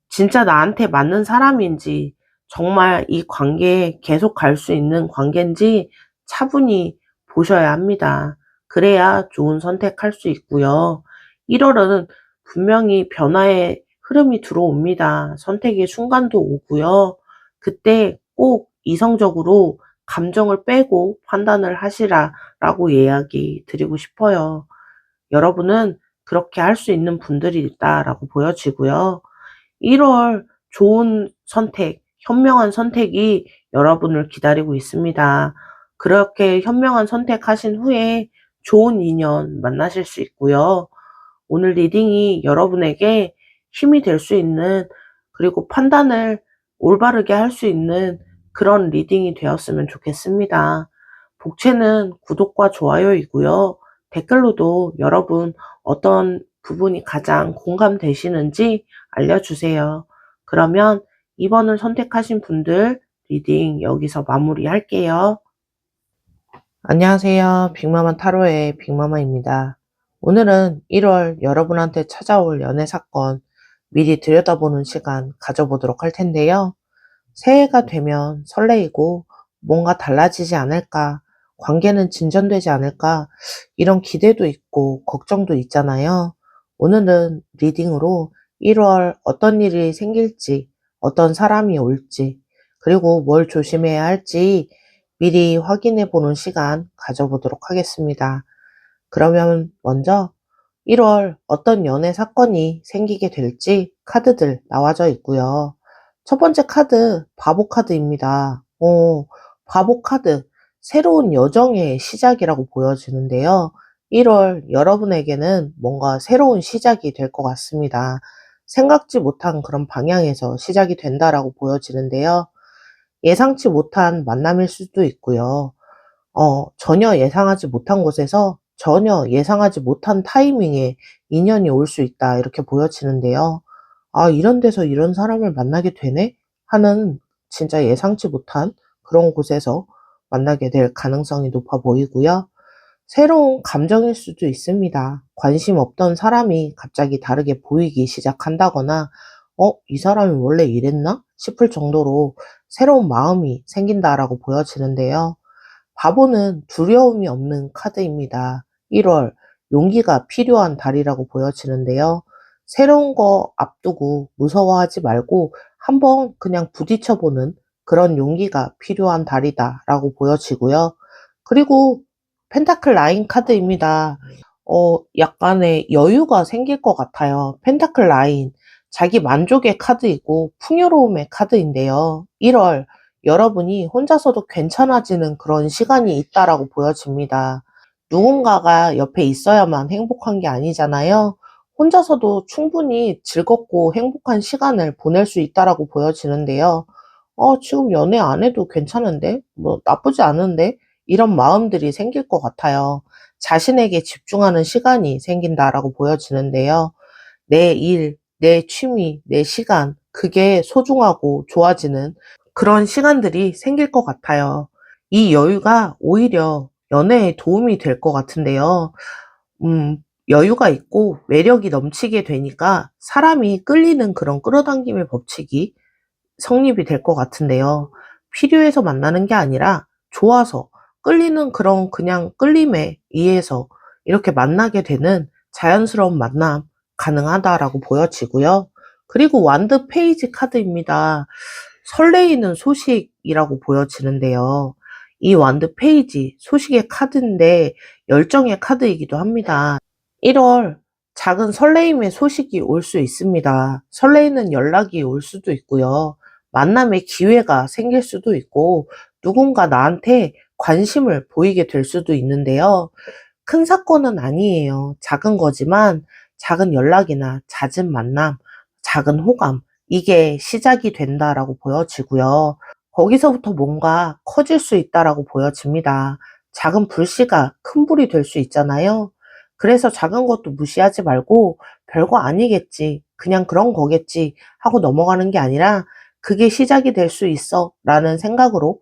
진짜 나한테 맞는 사람인지, 정말 이 관계에 계속 갈 수 있는 관계인지 차분히 보셔야 합니다. 그래야 좋은 선택할 수 있고요. 1월은 분명히 변화의 흐름이 들어옵니다. 선택의 순간도 오고요. 그때 꼭 이성적으로 감정을 빼고 판단을 하시라라고 이야기 드리고 싶어요. 여러분은 그렇게 할 수 있는 분들이 있다라고 보여지고요. 1월 좋은 선택, 현명한 선택이 여러분을 기다리고 있습니다. 그렇게 현명한 선택하신 후에 좋은 인연 만나실 수 있고요. 오늘 리딩이 여러분에게 힘이 될 수 있는, 그리고 판단을 올바르게 할 수 있는 그런 리딩이 되었으면 좋겠습니다. 복채는 구독과 좋아요이고요. 댓글로도 여러분 어떤 부분이 가장 공감되시는지 알려주세요. 그러면 2번을 선택하신 분들 리딩 여기서 마무리할게요. 안녕하세요. 빅마마 타로의 빅마마입니다. 오늘은 1월 여러분한테 찾아올 연애 사건 미리 들여다보는 시간 가져보도록 할 텐데요. 새해가 되면 설레이고 뭔가 달라지지 않을까, 관계는 진전되지 않을까, 이런 기대도 있고 걱정도 있잖아요. 오늘은 리딩으로 1월 어떤 일이 생길지, 어떤 사람이 올지, 그리고 뭘 조심해야 할지 미리 확인해 보는 시간 가져보도록 하겠습니다. 그러면 먼저 1월 어떤 연애 사건이 생기게 될지 카드들 나와져 있고요. 첫 번째 카드, 바보 카드입니다. 바보 카드, 새로운 여정의 시작이라고 보여지는데요. 1월 여러분에게는 뭔가 새로운 시작이 될 것 같습니다. 생각지 못한 그런 방향에서 시작이 된다라고 보여지는데요. 예상치 못한 만남일 수도 있고요. 전혀 예상하지 못한 곳에서 전혀 예상하지 못한 타이밍에 인연이 올 수 있다, 이렇게 보여지는데요. '아, 이런 데서 이런 사람을 만나게 되네?' 하는 진짜 예상치 못한 그런 곳에서 만나게 될 가능성이 높아 보이고요. 새로운 감정일 수도 있습니다. 관심 없던 사람이 갑자기 다르게 보이기 시작한다거나 '이 사람이 원래 이랬나?' 싶을 정도로 새로운 마음이 생긴다라고 보여지는데요. 바보는 두려움이 없는 카드입니다. 1월 용기가 필요한 달이라고 보여지는데요. 새로운 거 앞두고 무서워하지 말고 한번 그냥 부딪혀보는 그런 용기가 필요한 달이다라고 보여지고요. 그리고 펜타클 9 카드입니다. 약간의 여유가 생길 것 같아요. 펜타클 9, 자기 만족의 카드이고 풍요로움의 카드인데요. 1월 여러분이 혼자서도 괜찮아지는 그런 시간이 있다라고 보여집니다. 누군가가 옆에 있어야만 행복한 게 아니잖아요. 혼자서도 충분히 즐겁고 행복한 시간을 보낼 수 있다라고 보여지는데요. 지금 연애 안 해도 괜찮은데? 뭐 나쁘지 않은데? 이런 마음들이 생길 것 같아요. 자신에게 집중하는 시간이 생긴다라고 보여지는데요. 내 일, 내 취미, 내 시간, 그게 소중하고 좋아지는 그런 시간들이 생길 것 같아요. 이 여유가 오히려 연애에 도움이 될 것 같은데요. 음, 여유가 있고 매력이 넘치게 되니까 사람이 끌리는 그런 끌어당김의 법칙이 성립이 될 것 같은데요. 필요해서 만나는 게 아니라 좋아서, 끌리는 그런 그냥 끌림에 의해서 이렇게 만나게 되는 자연스러운 만남 가능하다라고 보여지고요. 그리고 완드 페이지 카드입니다. 설레이는 소식이라고 보여지는데요. 이 완드 페이지, 소식의 카드인데 열정의 카드이기도 합니다. 1월 작은 설레임의 소식이 올 수 있습니다. 설레이는 연락이 올 수도 있고요. 만남의 기회가 생길 수도 있고 누군가 나한테 관심을 보이게 될 수도 있는데요. 큰 사건은 아니에요. 작은 거지만 작은 연락이나 잦은 만남, 작은 호감, 이게 시작이 된다라고 보여지고요. 거기서부터 뭔가 커질 수 있다라고 보여집니다. 작은 불씨가 큰 불이 될 수 있잖아요. 그래서 작은 것도 무시하지 말고 별거 아니겠지, 그냥 그런 거겠지 하고 넘어가는 게 아니라 그게 시작이 될 수 있어 라는 생각으로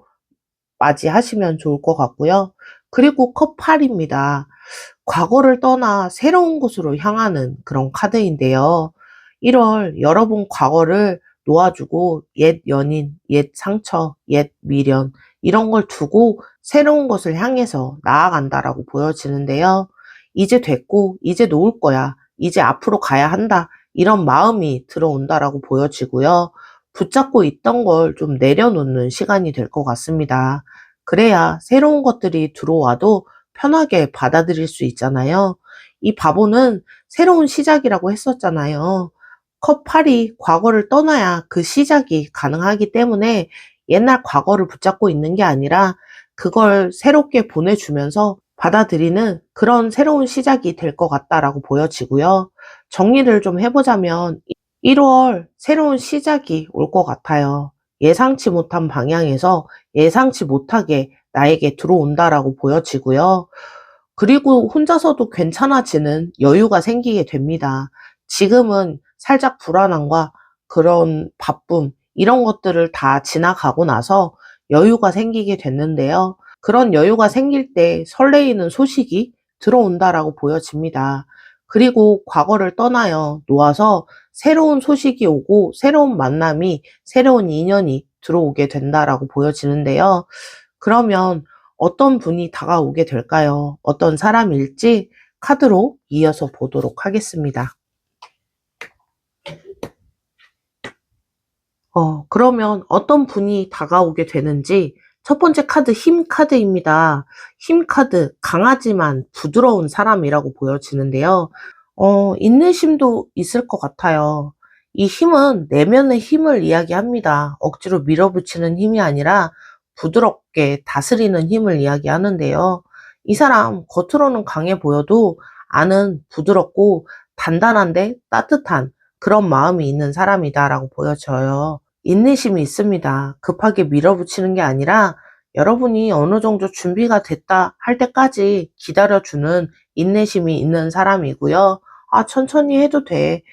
맞이하시면 좋을 것 같고요. 그리고 컵8입니다. 과거를 떠나 새로운 곳으로 향하는 그런 카드인데요. 1월 여러분 과거를 놓아주고 옛 연인, 옛 상처, 옛 미련 이런 걸 두고 새로운 것을 향해서 나아간다라고 보여지는데요. 이제 됐고 이제 놓을 거야. 이제 앞으로 가야 한다. 이런 마음이 들어온다라고 보여지고요. 붙잡고 있던 걸 좀 내려놓는 시간이 될 것 같습니다. 그래야 새로운 것들이 들어와도 편하게 받아들일 수 있잖아요. 이 바보는 새로운 시작이라고 했었잖아요. 컵8이 과거를 떠나야 그 시작이 가능하기 때문에 옛날 과거를 붙잡고 있는 게 아니라 그걸 새롭게 보내주면서 받아들이는 그런 새로운 시작이 될 것 같다라고 보여지고요. 정리를 좀 해보자면 1월 새로운 시작이 올 것 같아요. 예상치 못한 방향에서 예상치 못하게 나에게 들어온다라고 보여지고요. 그리고 혼자서도 괜찮아지는 여유가 생기게 됩니다. 지금은 살짝 불안함과 그런 바쁨, 이런 것들을 다 지나가고 나서 여유가 생기게 됐는데요. 그런 여유가 생길 때 설레이는 소식이 들어온다라고 보여집니다. 그리고 과거를 떠나요. 놓아서 새로운 소식이 오고 새로운 만남이, 새로운 인연이 들어오게 된다라고 보여지는데요. 그러면 어떤 분이 다가오게 될까요? 어떤 사람일지 카드로 이어서 보도록 하겠습니다. 그러면 어떤 분이 다가오게 되는지 첫 번째 카드 힘 카드입니다. 힘 카드, 강하지만 부드러운 사람이라고 보여지는데요. 인내심도 있을 것 같아요. 이 힘은 내면의 힘을 이야기합니다. 억지로 밀어붙이는 힘이 아니라 부드럽게 다스리는 힘을 이야기하는데요. 이 사람 겉으로는 강해 보여도 안은 부드럽고 단단한데 따뜻한 그런 마음이 있는 사람이다라고 보여져요. 인내심이 있습니다. 급하게 밀어붙이는 게 아니라 여러분이 어느 정도 준비가 됐다 할 때까지 기다려주는 인내심이 있는 사람이고요. 천천히 해도 돼.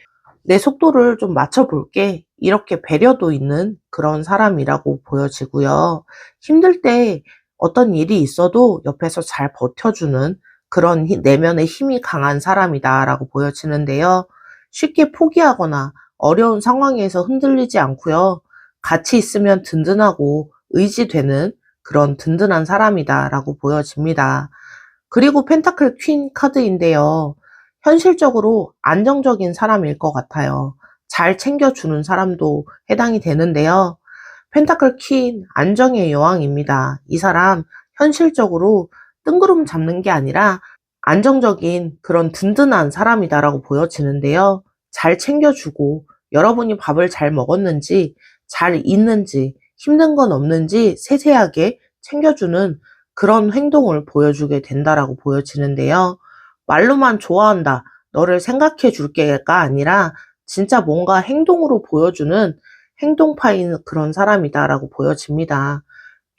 내 속도를 좀 맞춰볼게. 이렇게 배려도 있는 그런 사람이라고 보여지고요. 힘들 때 어떤 일이 있어도 옆에서 잘 버텨주는 그런 내면의 힘이 강한 사람이다라고 보여지는데요. 쉽게 포기하거나 어려운 상황에서 흔들리지 않고요. 같이 있으면 든든하고 의지되는 그런 든든한 사람이다라고 보여집니다. 그리고 펜타클 퀸 카드인데요. 현실적으로 안정적인 사람일 것 같아요. 잘 챙겨주는 사람도 해당이 되는데요. 펜타클 퀸, 안정의 여왕입니다. 이 사람 현실적으로 뜬구름 잡는 게 아니라 안정적인 그런 든든한 사람이다라고 보여지는데요. 잘 챙겨주고 여러분이 밥을 잘 먹었는지, 잘 있는지, 힘든 건 없는지 세세하게 챙겨주는 그런 행동을 보여주게 된다라고 보여지는데요. 말로만 좋아한다, 너를 생각해 줄게가 아니라 진짜 뭔가 행동으로 보여주는 행동파인 그런 사람이다라고 보여집니다.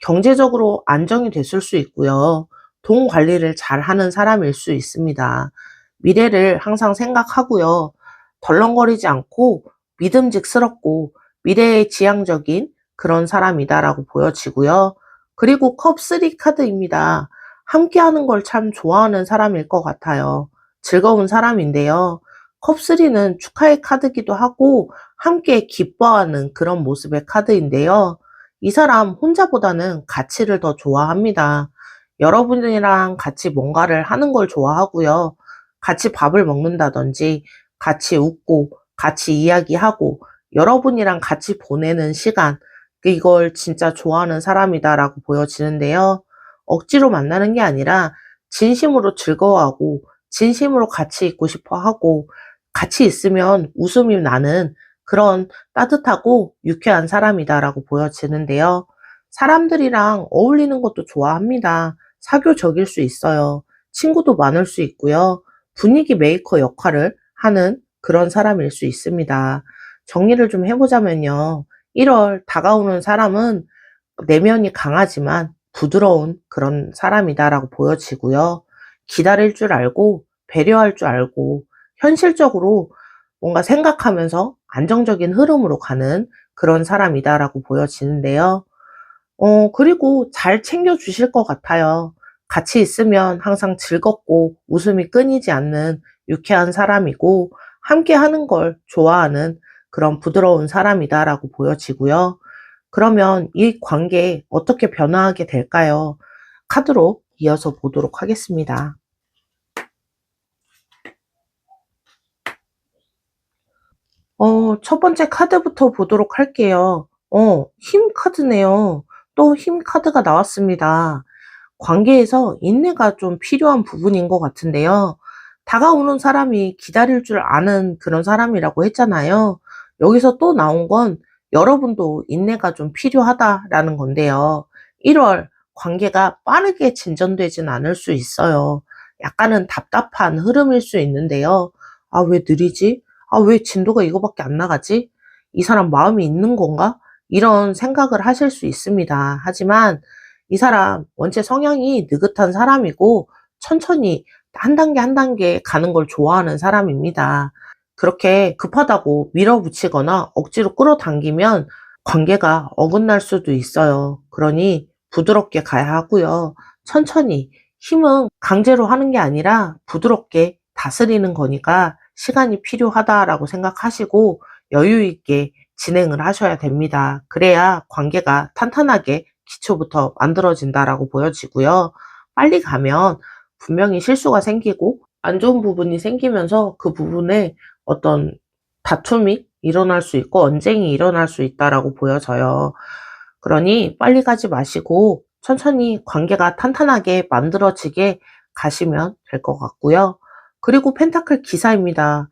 경제적으로 안정이 됐을 수 있고요. 돈 관리를 잘 하는 사람일 수 있습니다. 미래를 항상 생각하고요. 덜렁거리지 않고 믿음직스럽고 미래에 지향적인 그런 사람이다라고 보여지고요. 그리고 컵3 카드입니다. 함께하는 걸 참 좋아하는 사람일 것 같아요. 즐거운 사람인데요. 컵3는 축하의 카드기도 하고 함께 기뻐하는 그런 모습의 카드인데요. 이 사람 혼자보다는 가치를 더 좋아합니다. 여러분이랑 같이 뭔가를 하는 걸 좋아하고요. 같이 밥을 먹는다든지 같이 웃고 같이 이야기하고 여러분이랑 같이 보내는 시간, 이걸 진짜 좋아하는 사람이다라고 보여지는데요. 억지로 만나는 게 아니라 진심으로 즐거워하고 진심으로 같이 있고 싶어 하고 같이 있으면 웃음이 나는 그런 따뜻하고 유쾌한 사람이다라고 보여지는데요. 사람들이랑 어울리는 것도 좋아합니다. 사교적일 수 있어요. 친구도 많을 수 있고요. 분위기 메이커 역할을 하는 그런 사람일 수 있습니다. 정리를 좀 해보자면요. 1월 다가오는 사람은 내면이 강하지만 부드러운 그런 사람이다라고 보여지고요. 기다릴 줄 알고 배려할 줄 알고 현실적으로 뭔가 생각하면서 안정적인 흐름으로 가는 그런 사람이다라고 보여지는데요. 그리고 잘 챙겨주실 것 같아요. 같이 있으면 항상 즐겁고 웃음이 끊이지 않는 유쾌한 사람이고 함께 하는 걸 좋아하는 그런 부드러운 사람이다라고 보여지고요. 그러면 이 관계 어떻게 변화하게 될까요? 카드로 이어서 보도록 하겠습니다. 첫 번째 카드부터 보도록 할게요. 힘 카드네요. 또 힘 카드가 나왔습니다. 관계에서 인내가 좀 필요한 부분인 것 같은데요. 다가오는 사람이 기다릴 줄 아는 그런 사람이라고 했잖아요. 여기서 또 나온 건 여러분도 인내가 좀 필요하다라는 건데요. 1월 관계가 빠르게 진전되진 않을 수 있어요. 약간은 답답한 흐름일 수 있는데요. 아, 왜 느리지? 아, 왜 진도가 이거밖에 안 나가지? 이 사람 마음이 있는 건가? 이런 생각을 하실 수 있습니다. 하지만 이 사람 원체 성향이 느긋한 사람이고 천천히 한 단계 한 단계 가는 걸 좋아하는 사람입니다. 그렇게 급하다고 밀어붙이거나 억지로 끌어당기면 관계가 어긋날 수도 있어요. 그러니 부드럽게 가야 하고요. 천천히 힘은 강제로 하는 게 아니라 부드럽게 다스리는 거니까 시간이 필요하다라고 생각하시고 여유 있게 진행을 하셔야 됩니다. 그래야 관계가 탄탄하게 기초부터 만들어진다라고 보여지고요. 빨리 가면 분명히 실수가 생기고 안 좋은 부분이 생기면서 그 부분에 어떤 다툼이 일어날 수 있고 언쟁이 일어날 수 있다라고 보여져요. 그러니 빨리 가지 마시고 천천히 관계가 탄탄하게 만들어지게 가시면 될 것 같고요. 그리고 펜타클 기사입니다.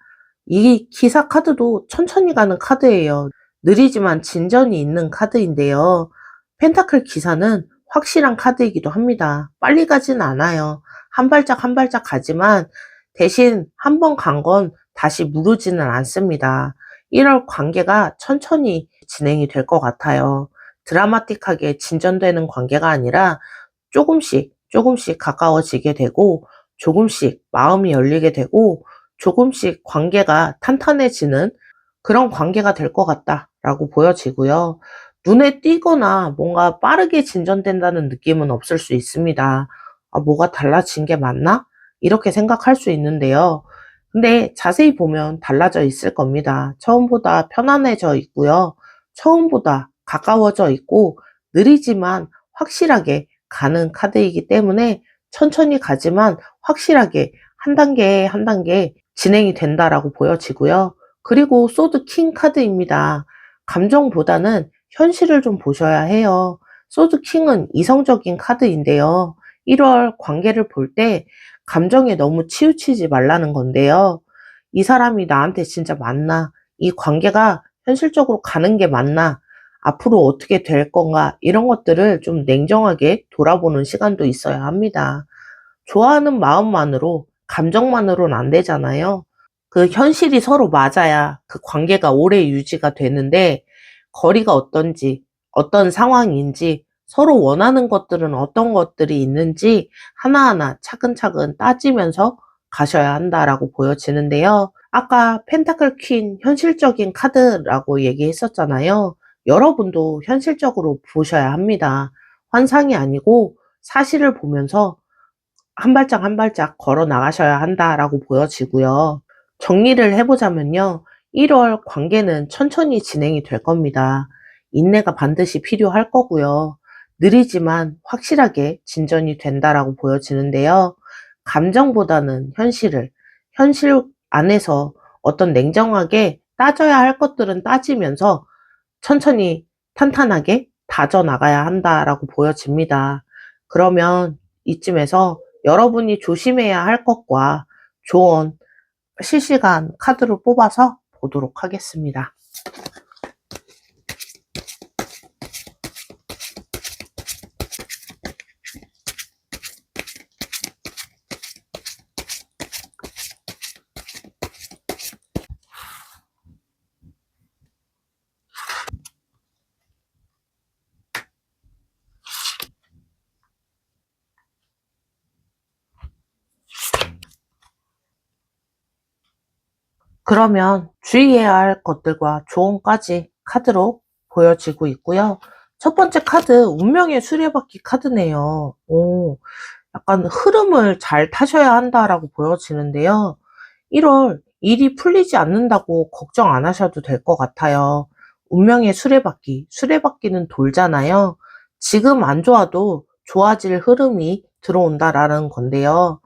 이 기사 카드도 천천히 가는 카드예요. 느리지만 진전이 있는 카드인데요. 펜타클 기사는 확실한 카드이기도 합니다. 빨리 가진 않아요. 한 발짝 한 발짝 가지만 대신 한 번 간 건 다시 무르지는 않습니다. 1월 관계가 천천히 진행이 될 것 같아요. 드라마틱하게 진전되는 관계가 아니라 조금씩 조금씩 가까워지게 되고 조금씩 마음이 열리게 되고 조금씩 관계가 탄탄해지는 그런 관계가 될 것 같다라고 보여지고요. 눈에 띄거나 뭔가 빠르게 진전된다는 느낌은 없을 수 있습니다. 아, 뭐가 달라진 게 맞나? 이렇게 생각할 수 있는데요. 근데 자세히 보면 달라져 있을 겁니다. 처음보다 편안해져 있고요. 처음보다 가까워져 있고 느리지만 확실하게 가는 카드이기 때문에 천천히 가지만 확실하게 한 단계 한 단계 진행이 된다라고 보여지고요. 그리고 소드 킹 카드입니다. 감정보다는 현실을 좀 보셔야 해요. 소드 킹은 이성적인 카드인데요. 1월 관계를 볼 때 감정에 너무 치우치지 말라는 건데요. 이 사람이 나한테 진짜 맞나? 이 관계가 현실적으로 가는 게 맞나? 앞으로 어떻게 될 건가? 이런 것들을 좀 냉정하게 돌아보는 시간도 있어야 합니다. 좋아하는 마음만으로, 감정만으로는 안 되잖아요. 그 현실이 서로 맞아야 그 관계가 오래 유지가 되는데, 거리가 어떤지, 어떤 상황인지, 서로 원하는 것들은 어떤 것들이 있는지 하나하나 차근차근 따지면서 가셔야 한다라고 보여지는데요. 아까 펜타클 퀸 현실적인 카드라고 얘기했었잖아요. 여러분도 현실적으로 보셔야 합니다. 환상이 아니고 사실을 보면서 한 발짝 한 발짝 걸어 나가셔야 한다라고 보여지고요. 정리를 해보자면요. 1월 관계는 천천히 진행이 될 겁니다. 인내가 반드시 필요할 거고요. 느리지만 확실하게 진전이 된다라고 보여지는데요. 감정보다는 현실 안에서 어떤 냉정하게 따져야 할 것들은 따지면서 천천히 탄탄하게 다져나가야 한다라고 보여집니다. 그러면 이쯤에서 여러분이 조심해야 할 것과 조언 실시간 카드로 뽑아서 보도록 하겠습니다. 그러면 주의해야 할 것들과 조언까지 카드로 보여지고 있고요. 첫 번째 카드, 운명의 수레바퀴 카드네요. 약간 흐름을 잘 타셔야 한다라고 보여지는데요. 1월 일이 풀리지 않는다고 걱정 안 하셔도 될 것 같아요. 운명의 수레바퀴, 수레바퀴는 돌잖아요. 지금 안 좋아도 좋아질 흐름이 들어온다라는 건데요.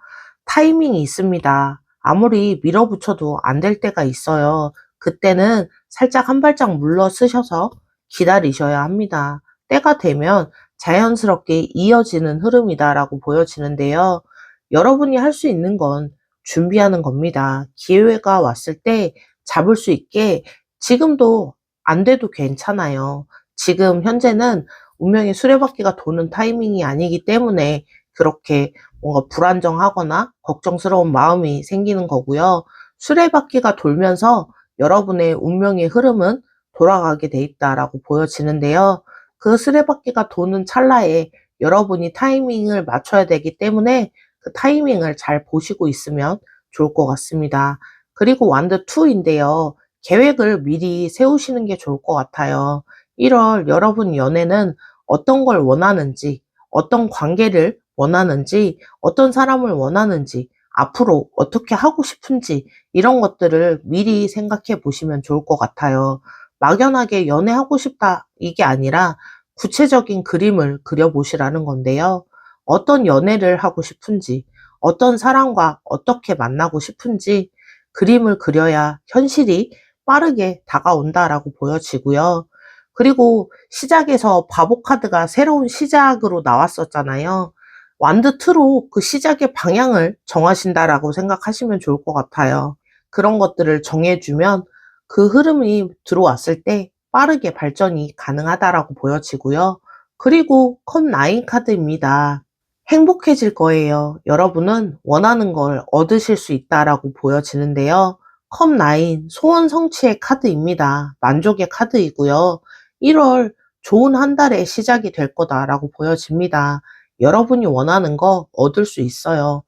타이밍이 있습니다. 아무리 밀어붙여도 안 될 때가 있어요. 그때는 살짝 한 발짝 물러서셔서 기다리셔야 합니다. 때가 되면 자연스럽게 이어지는 흐름이다라고 보여지는데요. 여러분이 할 수 있는 건 준비하는 겁니다. 기회가 왔을 때 잡을 수 있게 지금도 안 돼도 괜찮아요. 지금 현재는 운명의 수레바퀴가 도는 타이밍이 아니기 때문에 그렇게 뭔가 불안정하거나 걱정스러운 마음이 생기는 거고요. 수레바퀴가 돌면서 여러분의 운명의 흐름은 돌아가게 돼 있다라고 보여지는데요. 그 수레바퀴가 도는 찰나에 여러분이 타이밍을 맞춰야 되기 때문에 그 타이밍을 잘 보시고 있으면 좋을 것 같습니다. 그리고 완드 2인데요. 계획을 미리 세우시는 게 좋을 것 같아요. 1월 여러분 연애는 어떤 걸 원하는지, 어떤 관계를 원하는지, 어떤 사람을 원하는지, 앞으로 어떻게 하고 싶은지 이런 것들을 미리 생각해 보시면 좋을 것 같아요. 막연하게 연애하고 싶다 이게 아니라 구체적인 그림을 그려보시라는 건데요. 어떤 연애를 하고 싶은지, 어떤 사람과 어떻게 만나고 싶은지 그림을 그려야 현실이 빠르게 다가온다라고 보여지고요. 그리고 시작에서 바보 카드가 새로운 시작으로 나왔었잖아요. 완드2로 그 시작의 방향을 정하신다라고 생각하시면 좋을 것 같아요. 그런 것들을 정해주면 그 흐름이 들어왔을 때 빠르게 발전이 가능하다라고 보여지고요. 그리고 컵9 카드입니다. 행복해질 거예요. 여러분은 원하는 걸 얻으실 수 있다라고 보여지는데요. 컵9 소원 성취의 카드입니다. 만족의 카드이고요. 1월 좋은 한 달의 시작이 될 거다라고 보여집니다. 여러분이 원하는 거 얻을 수 있어요.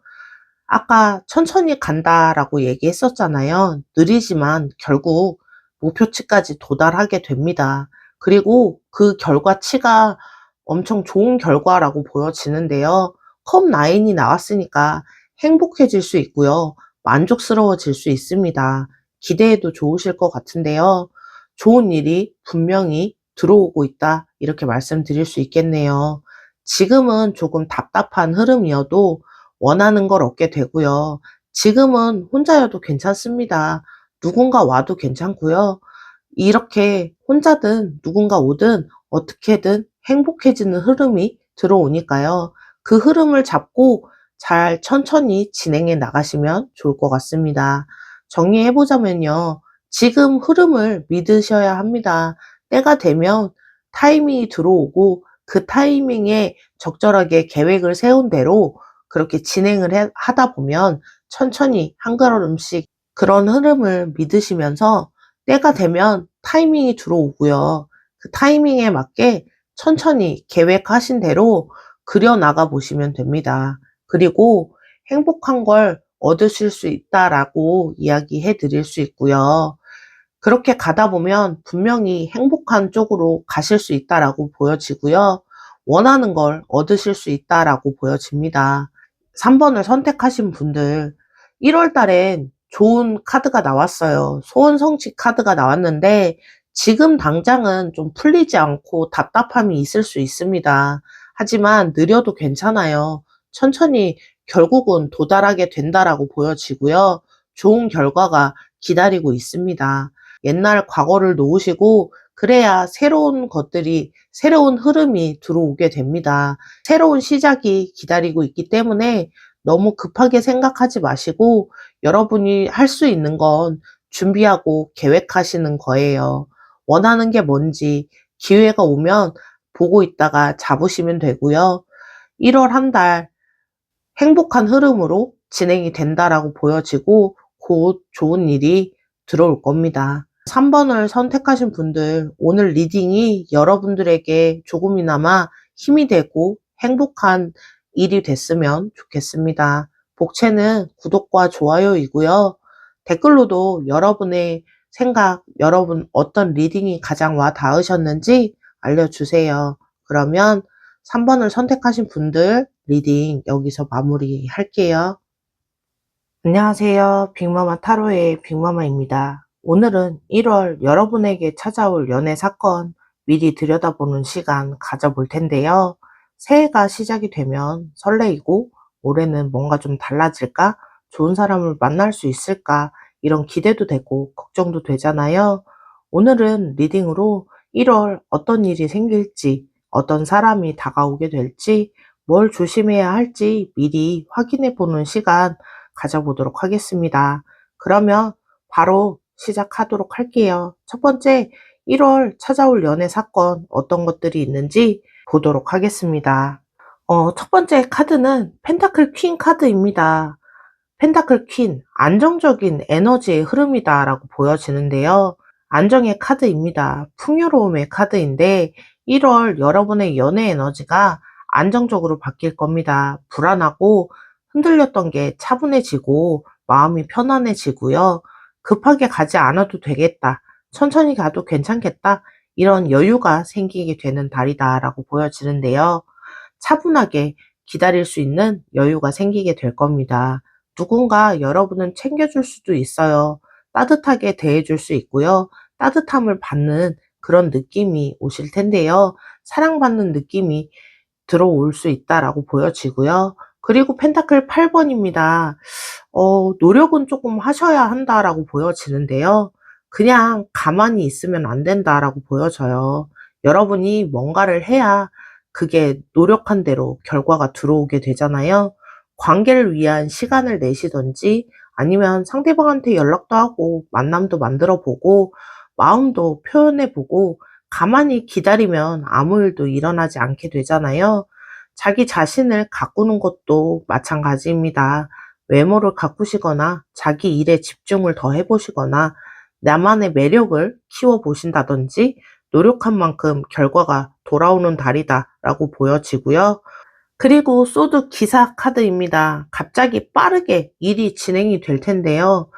아까 천천히 간다라고 얘기했었잖아요. 느리지만 결국 목표치까지 도달하게 됩니다. 그리고 그 결과치가 엄청 좋은 결과라고 보여지는데요. 컵9이 나왔으니까 행복해질 수 있고요. 만족스러워질 수 있습니다. 기대해도 좋으실 것 같은데요. 좋은 일이 분명히 들어오고 있다. 이렇게 말씀드릴 수 있겠네요. 지금은 조금 답답한 흐름이어도 원하는 걸 얻게 되고요. 지금은 혼자여도 괜찮습니다. 누군가 와도 괜찮고요. 이렇게 혼자든 누군가 오든 어떻게든 행복해지는 흐름이 들어오니까요. 그 흐름을 잡고 잘 천천히 진행해 나가시면 좋을 것 같습니다. 정리해보자면요. 지금 흐름을 믿으셔야 합니다. 때가 되면 타이밍이 들어오고 그 타이밍에 적절하게 계획을 세운 대로 그렇게 진행을 하다 보면 천천히 한 걸음씩 그런 흐름을 믿으시면서 때가 되면 타이밍이 들어오고요. 그 타이밍에 맞게 천천히 계획하신 대로 그려나가 보시면 됩니다. 그리고 행복한 걸 얻으실 수 있다라고 이야기해 드릴 수 있고요. 그렇게 가다 보면 분명히 행복한 쪽으로 가실 수 있다라고 보여지고요. 원하는 걸 얻으실 수 있다라고 보여집니다. 3번을 선택하신 분들, 1월 달엔 좋은 카드가 나왔어요. 소원 성취 카드가 나왔는데 지금 당장은 좀 풀리지 않고 답답함이 있을 수 있습니다. 하지만 느려도 괜찮아요. 천천히 결국은 도달하게 된다라고 보여지고요. 좋은 결과가 기다리고 있습니다. 옛날 과거를 놓으시고 그래야 새로운 것들이, 새로운 흐름이 들어오게 됩니다. 새로운 시작이 기다리고 있기 때문에 너무 급하게 생각하지 마시고 여러분이 할 수 있는 건 준비하고 계획하시는 거예요. 원하는 게 뭔지 기회가 오면 보고 있다가 잡으시면 되고요. 1월 한 달 행복한 흐름으로 진행이 된다라고 보여지고 곧 좋은 일이 들어올 겁니다. 3번을 선택하신 분들, 오늘 리딩이 여러분들에게 조금이나마 힘이 되고 행복한 일이 됐으면 좋겠습니다. 복채는 구독과 좋아요이고요. 댓글로도 여러분의 생각, 여러분 어떤 리딩이 가장 와 닿으셨는지 알려주세요. 그러면 3번을 선택하신 분들 리딩 여기서 마무리 할게요. 안녕하세요. 빅마마 타로의 빅마마입니다. 오늘은 1월 여러분에게 찾아올 연애 사건 미리 들여다보는 시간 가져볼 텐데요. 새해가 시작이 되면 설레이고 올해는 뭔가 좀 달라질까? 좋은 사람을 만날 수 있을까? 이런 기대도 되고 걱정도 되잖아요. 오늘은 리딩으로 1월 어떤 일이 생길지, 어떤 사람이 다가오게 될지, 뭘 조심해야 할지 미리 확인해 보는 시간 가져보도록 하겠습니다. 그러면 바로 시작하도록 할게요. 첫 번째, 1월 찾아올 연애 사건 어떤 것들이 있는지 보도록 하겠습니다. 첫 번째 카드는 펜타클 퀸 카드입니다. 펜타클 퀸, 안정적인 에너지의 흐름이다라고 보여지는데요. 안정의 카드입니다. 풍요로움의 카드인데 1월 여러분의 연애 에너지가 안정적으로 바뀔 겁니다. 불안하고 흔들렸던 게 차분해지고 마음이 편안해지고요. 급하게 가지 않아도 되겠다. 천천히 가도 괜찮겠다. 이런 여유가 생기게 되는 달이다라고 보여지는데요. 차분하게 기다릴 수 있는 여유가 생기게 될 겁니다. 누군가 여러분을 챙겨줄 수도 있어요. 따뜻하게 대해줄 수 있고요. 따뜻함을 받는 그런 느낌이 오실 텐데요. 사랑받는 느낌이 들어올 수 있다라고 보여지고요. 그리고 펜타클 8번입니다. 노력은 조금 하셔야 한다라고 보여지는데요. 그냥 가만히 있으면 안 된다라고 보여져요. 여러분이 뭔가를 해야 그게 노력한 대로 결과가 들어오게 되잖아요. 관계를 위한 시간을 내시든지 아니면 상대방한테 연락도 하고 만남도 만들어 보고 마음도 표현해 보고 가만히 기다리면 아무 일도 일어나지 않게 되잖아요. 자기 자신을 가꾸는 것도 마찬가지입니다. 외모를 가꾸시거나 자기 일에 집중을 더 해보시거나 나만의 매력을 키워보신다든지 노력한 만큼 결과가 돌아오는 달이다라고 보여지고요. 그리고 소드 기사 카드입니다. 갑자기 빠르게 일이 진행이 될 텐데요.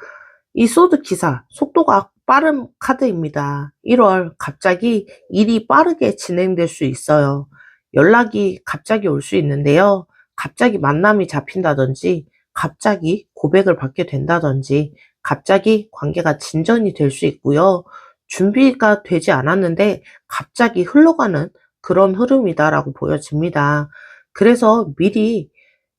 이 소드 기사, 속도가 빠른 카드입니다. 1월 갑자기 일이 빠르게 진행될 수 있어요. 연락이 갑자기 올 수 있는데요. 갑자기 만남이 잡힌다든지, 갑자기 고백을 받게 된다든지, 갑자기 관계가 진전이 될 수 있고요. 준비가 되지 않았는데 갑자기 흘러가는 그런 흐름이다라고 보여집니다. 그래서 미리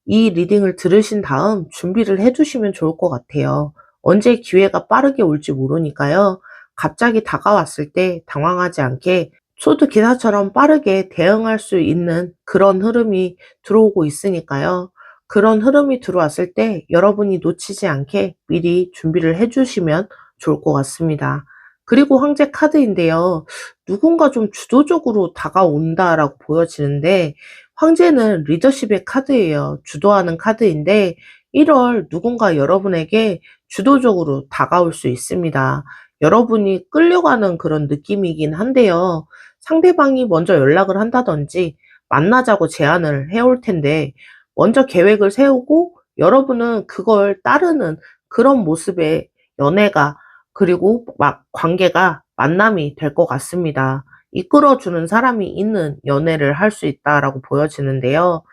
이 리딩을 들으신 다음 준비를 해두시면 좋을 것 같아요. 언제 기회가 빠르게 올지 모르니까요. 갑자기 다가왔을 때 당황하지 않게 소드 기사처럼 빠르게 대응할 수 있는 그런 흐름이 들어오고 있으니까요. 그런 흐름이 들어왔을 때 여러분이 놓치지 않게 미리 준비를 해주시면 좋을 것 같습니다. 그리고 황제 카드인데요. 누군가 좀 주도적으로 다가온다라고 보여지는데 황제는 리더십의 카드예요. 주도하는 카드인데 1월 누군가 여러분에게 주도적으로 다가올 수 있습니다. 여러분이 끌려가는 그런 느낌이긴 한데요. 상대방이 먼저 연락을 한다든지 만나자고 제안을 해올 텐데 먼저 계획을 세우고 여러분은 그걸 따르는 그런 모습의 연애가 그리고 막 관계가 만남이 될 것 같습니다. 이끌어주는 사람이 있는 연애를 할 수 있다라고 보여지는데요.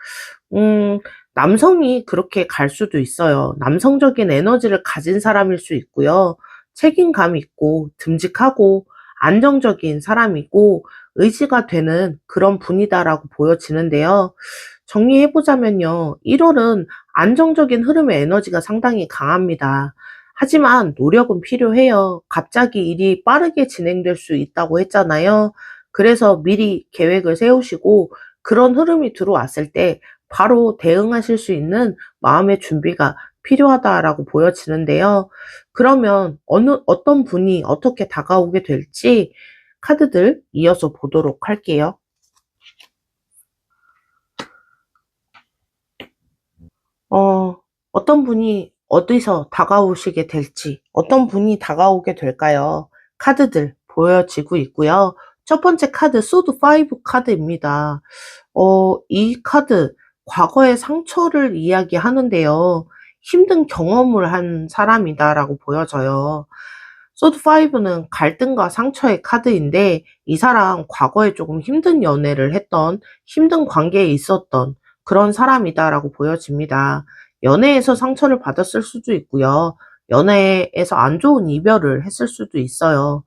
남성이 그렇게 갈 수도 있어요. 남성적인 에너지를 가진 사람일 수 있고요. 책임감 있고 듬직하고 안정적인 사람이고 의지가 되는 그런 분이다라고 보여지는데요. 정리해보자면요. 1월은 안정적인 흐름의 에너지가 상당히 강합니다. 하지만 노력은 필요해요. 갑자기 일이 빠르게 진행될 수 있다고 했잖아요. 그래서 미리 계획을 세우시고 그런 흐름이 들어왔을 때 바로 대응하실 수 있는 마음의 준비가 필요하다라고 보여지는데요. 그러면 어떤 분이 어떻게 다가오게 될지 카드들 이어서 보도록 할게요. 어, 어떤 분이 어디서 다가오시게 될지, 어떤 분이 다가오게 될까요? 카드들 보여지고 있고요. 첫 번째 카드, 소드 5 카드입니다. 이 카드, 과거의 상처를 이야기하는데요. 힘든 경험을 한 사람이다라고 보여져요. 소드 5는 갈등과 상처의 카드인데, 이 사람 과거에 조금 힘든 연애를 했던, 힘든 관계에 있었던 그런 사람이다라고 보여집니다. 연애에서 상처를 받았을 수도 있고요. 연애에서 안 좋은 이별을 했을 수도 있어요.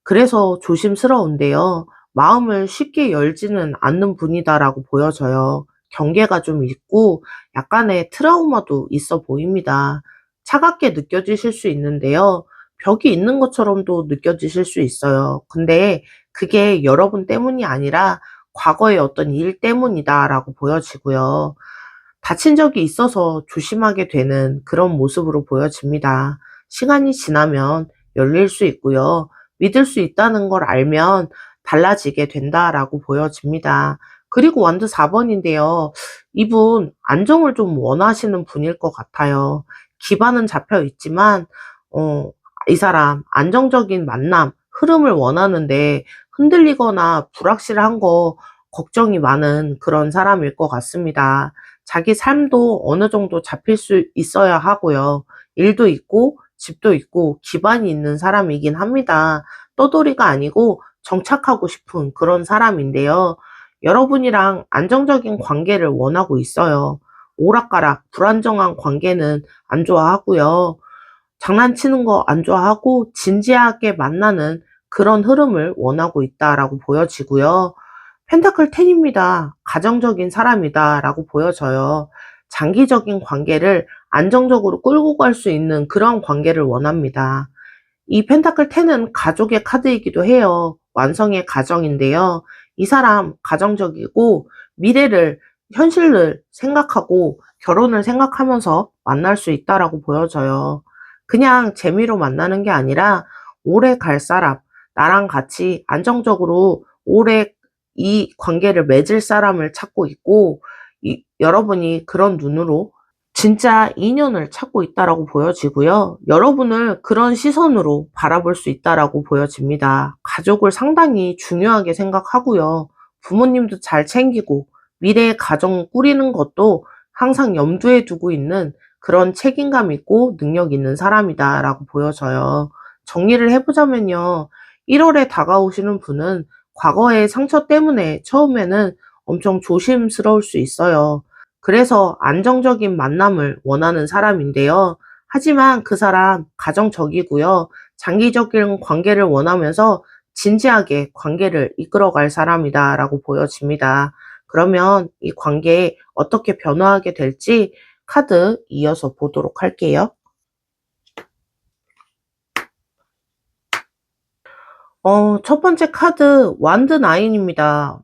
그래서 조심스러운데요. 마음을 쉽게 열지는 않는 분이다라고 보여져요. 경계가 좀 있고 약간의 트라우마도 있어 보입니다. 차갑게 느껴지실 수 있는데요. 벽이 있는 것처럼도 느껴지실 수 있어요. 근데 그게 여러분 때문이 아니라 과거의 어떤 일 때문이다라고 보여지고요. 다친 적이 있어서 조심하게 되는 그런 모습으로 보여집니다. 시간이 지나면 열릴 수 있고요. 믿을 수 있다는 걸 알면 달라지게 된다라고 보여집니다. 그리고 완드 4번인데요. 이분 안정을 좀 원하시는 분일 것 같아요. 기반은 잡혀 있지만 어, 이 사람 안정적인 만남, 흐름을 원하는데 흔들리거나 불확실한 거 걱정이 많은 그런 사람일 것 같습니다. 자기 삶도 어느 정도 잡힐 수 있어야 하고요. 일도 있고 집도 있고 기반이 있는 사람이긴 합니다. 떠돌이가 아니고 정착하고 싶은 그런 사람인데요. 여러분이랑 안정적인 관계를 원하고 있어요. 오락가락 불안정한 관계는 안 좋아하고요. 장난치는 거 안 좋아하고 진지하게 만나는 그런 흐름을 원하고 있다라고 보여지고요. 펜타클 10입니다. 가정적인 사람이다라고 보여져요. 장기적인 관계를 안정적으로 끌고 갈 수 있는 그런 관계를 원합니다. 이 펜타클 10은 가족의 카드이기도 해요. 완성의 가정인데요. 이 사람 가정적이고 미래를, 현실을 생각하고 결혼을 생각하면서 만날 수 있다라고 보여져요. 그냥 재미로 만나는 게 아니라 오래 갈 사람, 나랑 같이 안정적으로 오래 이 관계를 맺을 사람을 찾고 있고, 여러분이 그런 눈으로 진짜 인연을 찾고 있다라고 보여지고요. 여러분을 그런 시선으로 바라볼 수 있다라고 보여집니다. 가족을 상당히 중요하게 생각하고요. 부모님도 잘 챙기고 미래의 가정 꾸리는 것도 항상 염두에 두고 있는 그런 책임감 있고 능력 있는 사람이다라고 보여져요. 정리를 해보자면요. 1월에 다가오시는 분은 과거의 상처 때문에 처음에는 엄청 조심스러울 수 있어요. 그래서 안정적인 만남을 원하는 사람인데요. 하지만 그 사람 가정적이고요. 장기적인 관계를 원하면서 진지하게 관계를 이끌어갈 사람이다라고 보여집니다. 그러면 이 관계에 어떻게 변화하게 될지 카드 이어서 보도록 할게요. 첫 번째 카드 완드 나인입니다.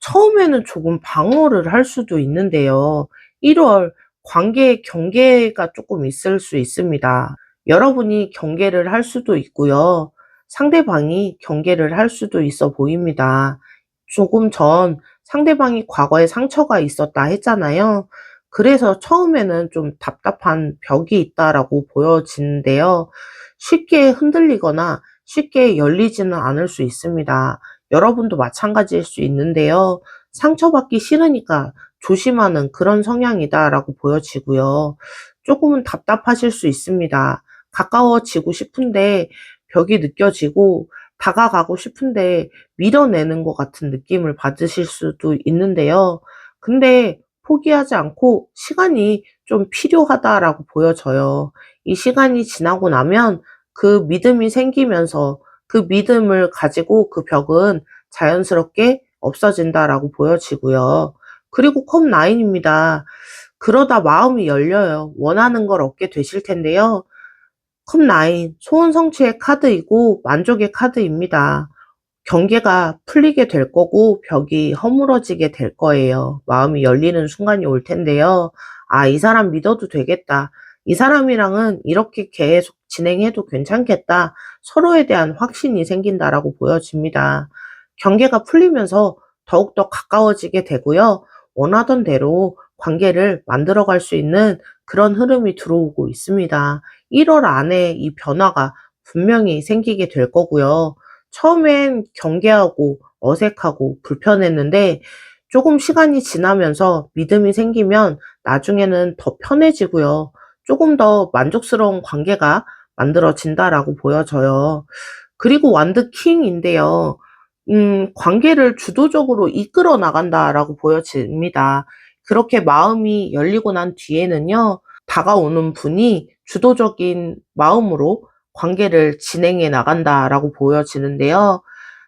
처음에는 조금 방어를 할 수도 있는데요. 1월 관계의 경계가 조금 있을 수 있습니다. 여러분이 경계를 할 수도 있고요. 상대방이 경계를 할 수도 있어 보입니다. 조금 전 상대방이 과거에 상처가 있었다 했잖아요. 그래서 처음에는 좀 답답한 벽이 있다라고 보여지는데요. 쉽게 흔들리거나 쉽게 열리지는 않을 수 있습니다. 여러분도 마찬가지일 수 있는데요. 상처받기 싫으니까 조심하는 그런 성향이다라고 보여지고요. 조금은 답답하실 수 있습니다. 가까워지고 싶은데 벽이 느껴지고 다가가고 싶은데 밀어내는 것 같은 느낌을 받으실 수도 있는데요. 근데 포기하지 않고 시간이 좀 필요하다라고 보여져요. 이 시간이 지나고 나면 그 믿음이 생기면서 그 믿음을 가지고 그 벽은 자연스럽게 없어진다라고 보여지고요. 그리고 컵 9입니다. 그러다 마음이 열려요. 원하는 걸 얻게 되실 텐데요. 컵9 소원 성취의 카드이고 만족의 카드입니다. 경계가 풀리게 될 거고 벽이 허물어지게 될 거예요. 마음이 열리는 순간이 올 텐데요. 아, 이 사람 믿어도 되겠다. 이 사람이랑은 이렇게 계속 진행해도 괜찮겠다. 서로에 대한 확신이 생긴다라고 보여집니다. 경계가 풀리면서 더욱더 가까워지게 되고요. 원하던 대로 관계를 만들어갈 수 있는 그런 흐름이 들어오고 있습니다. 1월 안에 이 변화가 분명히 생기게 될 거고요. 처음엔 경계하고 어색하고 불편했는데 조금 시간이 지나면서 믿음이 생기면 나중에는 더 편해지고요. 조금 더 만족스러운 관계가 만들어진다라고 보여져요. 그리고 완드 킹인데요. 관계를 주도적으로 이끌어 나간다라고 보여집니다. 그렇게 마음이 열리고 난 뒤에는요, 다가오는 분이 주도적인 마음으로 관계를 진행해 나간다라고 보여지는데요.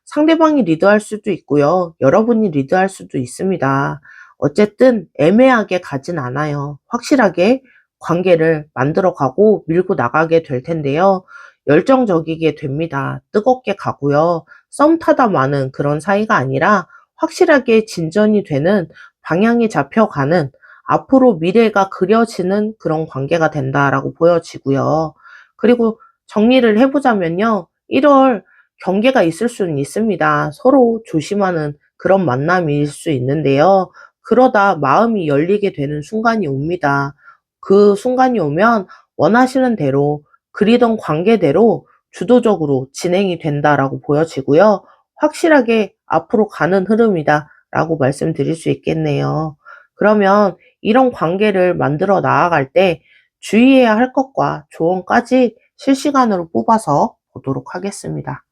상대방이 리드할 수도 있고요. 여러분이 리드할 수도 있습니다. 어쨌든 애매하게 가진 않아요. 확실하게 관계를 만들어 가고 밀고 나가게 될 텐데요. 열정적이게 됩니다. 뜨겁게 가고요. 썸 타다 마는 그런 사이가 아니라 확실하게 진전이 되는, 방향이 잡혀가는, 앞으로 미래가 그려지는 그런 관계가 된다라고 보여지고요. 그리고 정리를 해보자면요. 1월 경계가 있을 수는 있습니다. 서로 조심하는 그런 만남일 수 있는데요. 그러다 마음이 열리게 되는 순간이 옵니다. 그 순간이 오면 원하시는 대로, 그리던 관계대로 주도적으로 진행이 된다라고 보여지고요. 확실하게 앞으로 가는 흐름이다라고 말씀드릴 수 있겠네요. 그러면 이런 관계를 만들어 나아갈 때 주의해야 할 것과 조언까지 실시간으로 뽑아서 보도록 하겠습니다.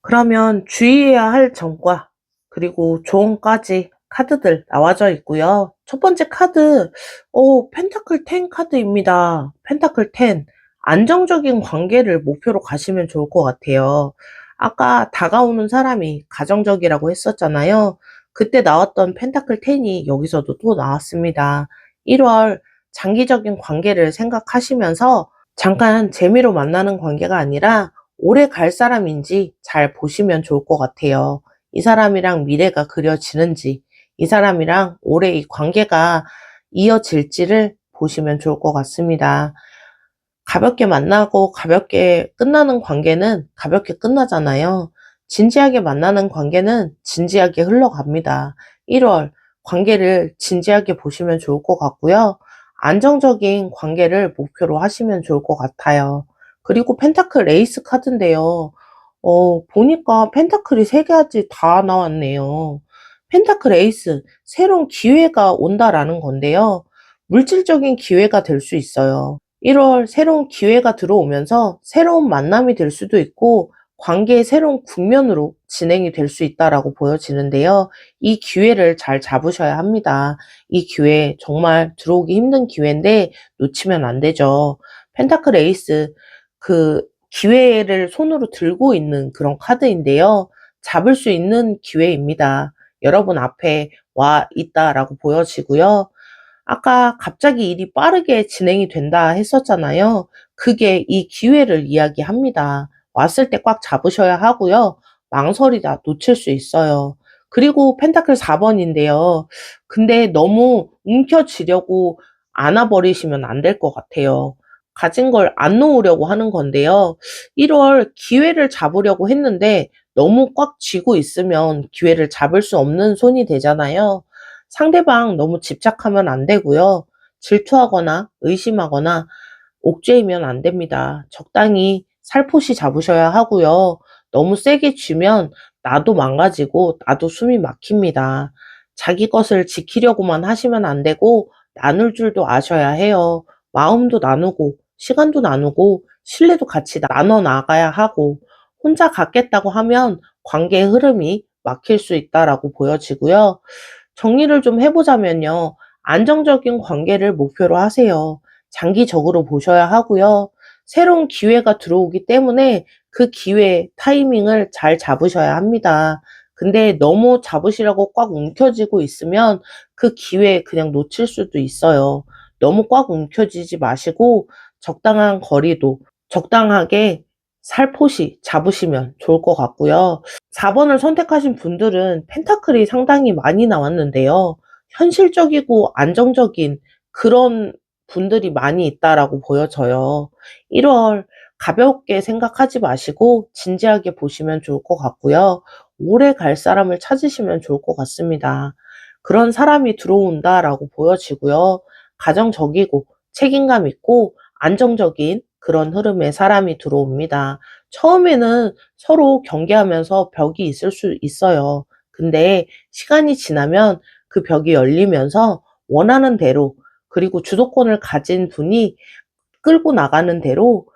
그러면 주의해야 할 점과 그리고 조언까지 카드들 나와져 있고요. 첫 번째 카드, 펜타클 10 카드입니다. 펜타클 10. 안정적인 관계를 목표로 가시면 좋을 것 같아요. 아까 다가오는 사람이 가정적이라고 했었잖아요. 그때 나왔던 펜타클 10이 여기서도 또 나왔습니다. 1월 장기적인 관계를 생각하시면서 잠깐 재미로 만나는 관계가 아니라 오래 갈 사람인지 잘 보시면 좋을 것 같아요. 이 사람이랑 미래가 그려지는지, 이 사람이랑 오래 이 관계가 이어질지를 보시면 좋을 것 같습니다. 가볍게 만나고 가볍게 끝나는 관계는 가볍게 끝나잖아요. 진지하게 만나는 관계는 진지하게 흘러갑니다. 1월 관계를 진지하게 보시면 좋을 것 같고요. 안정적인 관계를 목표로 하시면 좋을 것 같아요. 그리고 펜타클 에이스 카드인데요. 보니까 펜타클이 3가지 다 나왔네요. 펜타클 에이스, 새로운 기회가 온다라는 건데요. 물질적인 기회가 될 수 있어요. 1월 새로운 기회가 들어오면서 새로운 만남이 될 수도 있고 관계의 새로운 국면으로 진행이 될 수 있다라고 보여지는데요. 이 기회를 잘 잡으셔야 합니다. 이 기회 정말 들어오기 힘든 기회인데 놓치면 안 되죠. 펜타클 에이스, 그 기회를 손으로 들고 있는 그런 카드인데요. 잡을 수 있는 기회입니다. 여러분 앞에 와 있다라고 보여지고요. 아까 갑자기 일이 빠르게 진행이 된다 했었잖아요. 그게 이 기회를 이야기합니다. 왔을 때 꽉 잡으셔야 하고요. 망설이다 놓칠 수 있어요. 그리고 펜타클 4번인데요. 근데 너무 움켜쥐려고 안아버리시면 안 될 것 같아요. 가진 걸 안 놓으려고 하는 건데요. 1월 기회를 잡으려고 했는데 너무 꽉 쥐고 있으면 기회를 잡을 수 없는 손이 되잖아요. 상대방 너무 집착하면 안 되고요. 질투하거나 의심하거나 옥죄이면 안 됩니다. 적당히 살포시 잡으셔야 하고요. 너무 세게 쥐면 나도 망가지고 나도 숨이 막힙니다. 자기 것을 지키려고만 하시면 안 되고 나눌 줄도 아셔야 해요. 마음도 나누고 시간도 나누고 신뢰도 같이 나눠 나가야 하고 혼자 갖겠다고 하면 관계의 흐름이 막힐 수 있다라고 보여지고요. 정리를 좀 해보자면요. 안정적인 관계를 목표로 하세요. 장기적으로 보셔야 하고요. 새로운 기회가 들어오기 때문에 그 기회, 타이밍을 잘 잡으셔야 합니다. 근데 너무 잡으시려고 꽉 움켜쥐고 있으면 그 기회 그냥 놓칠 수도 있어요. 너무 꽉 움켜쥐지 마시고 적당한 거리도 적당하게 살포시 잡으시면 좋을 것 같고요. 4번을 선택하신 분들은 펜타클이 상당히 많이 나왔는데요. 현실적이고 안정적인 그런 분들이 많이 있다라고 보여져요. 1월 가볍게 생각하지 마시고 진지하게 보시면 좋을 것 같고요. 오래 갈 사람을 찾으시면 좋을 것 같습니다. 그런 사람이 들어온다라고 보여지고요. 가정적이고 책임감 있고 안정적인 그런 흐름의 사람이 들어옵니다. 처음에는 서로 경계하면서 벽이 있을 수 있어요. 근데 시간이 지나면 그 벽이 열리면서 원하는 대로, 그리고 주도권을 가진 분이 끌고 나가는 대로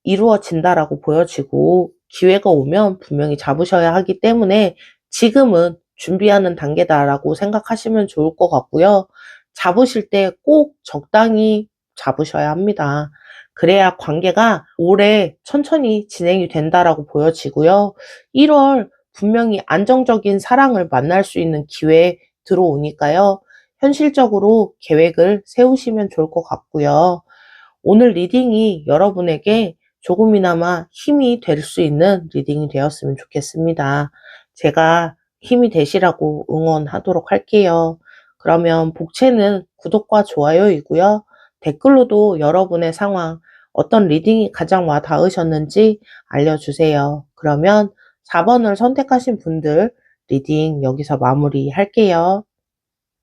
이루어진다라고 보여지고, 기회가 오면 분명히 잡으셔야 하기 때문에 지금은 준비하는 단계다라고 생각하시면 좋을 것 같고요. 잡으실 때 꼭 적당히 잡으셔야 합니다. 그래야 관계가 오래 천천히 진행이 된다라고 보여지고요. 1월 분명히 안정적인 사랑을 만날 수 있는 기회에 들어오니까요. 현실적으로 계획을 세우시면 좋을 것 같고요. 오늘 리딩이 여러분에게 조금이나마 힘이 될 수 있는 리딩이 되었으면 좋겠습니다. 제가 힘이 되시라고 응원하도록 할게요. 그러면 복채는 구독과 좋아요이고요. 댓글로도 여러분의 상황, 어떤 리딩이 가장 와 닿으셨는지 알려주세요. 그러면 4번을 선택하신 분들 리딩 여기서 마무리할게요.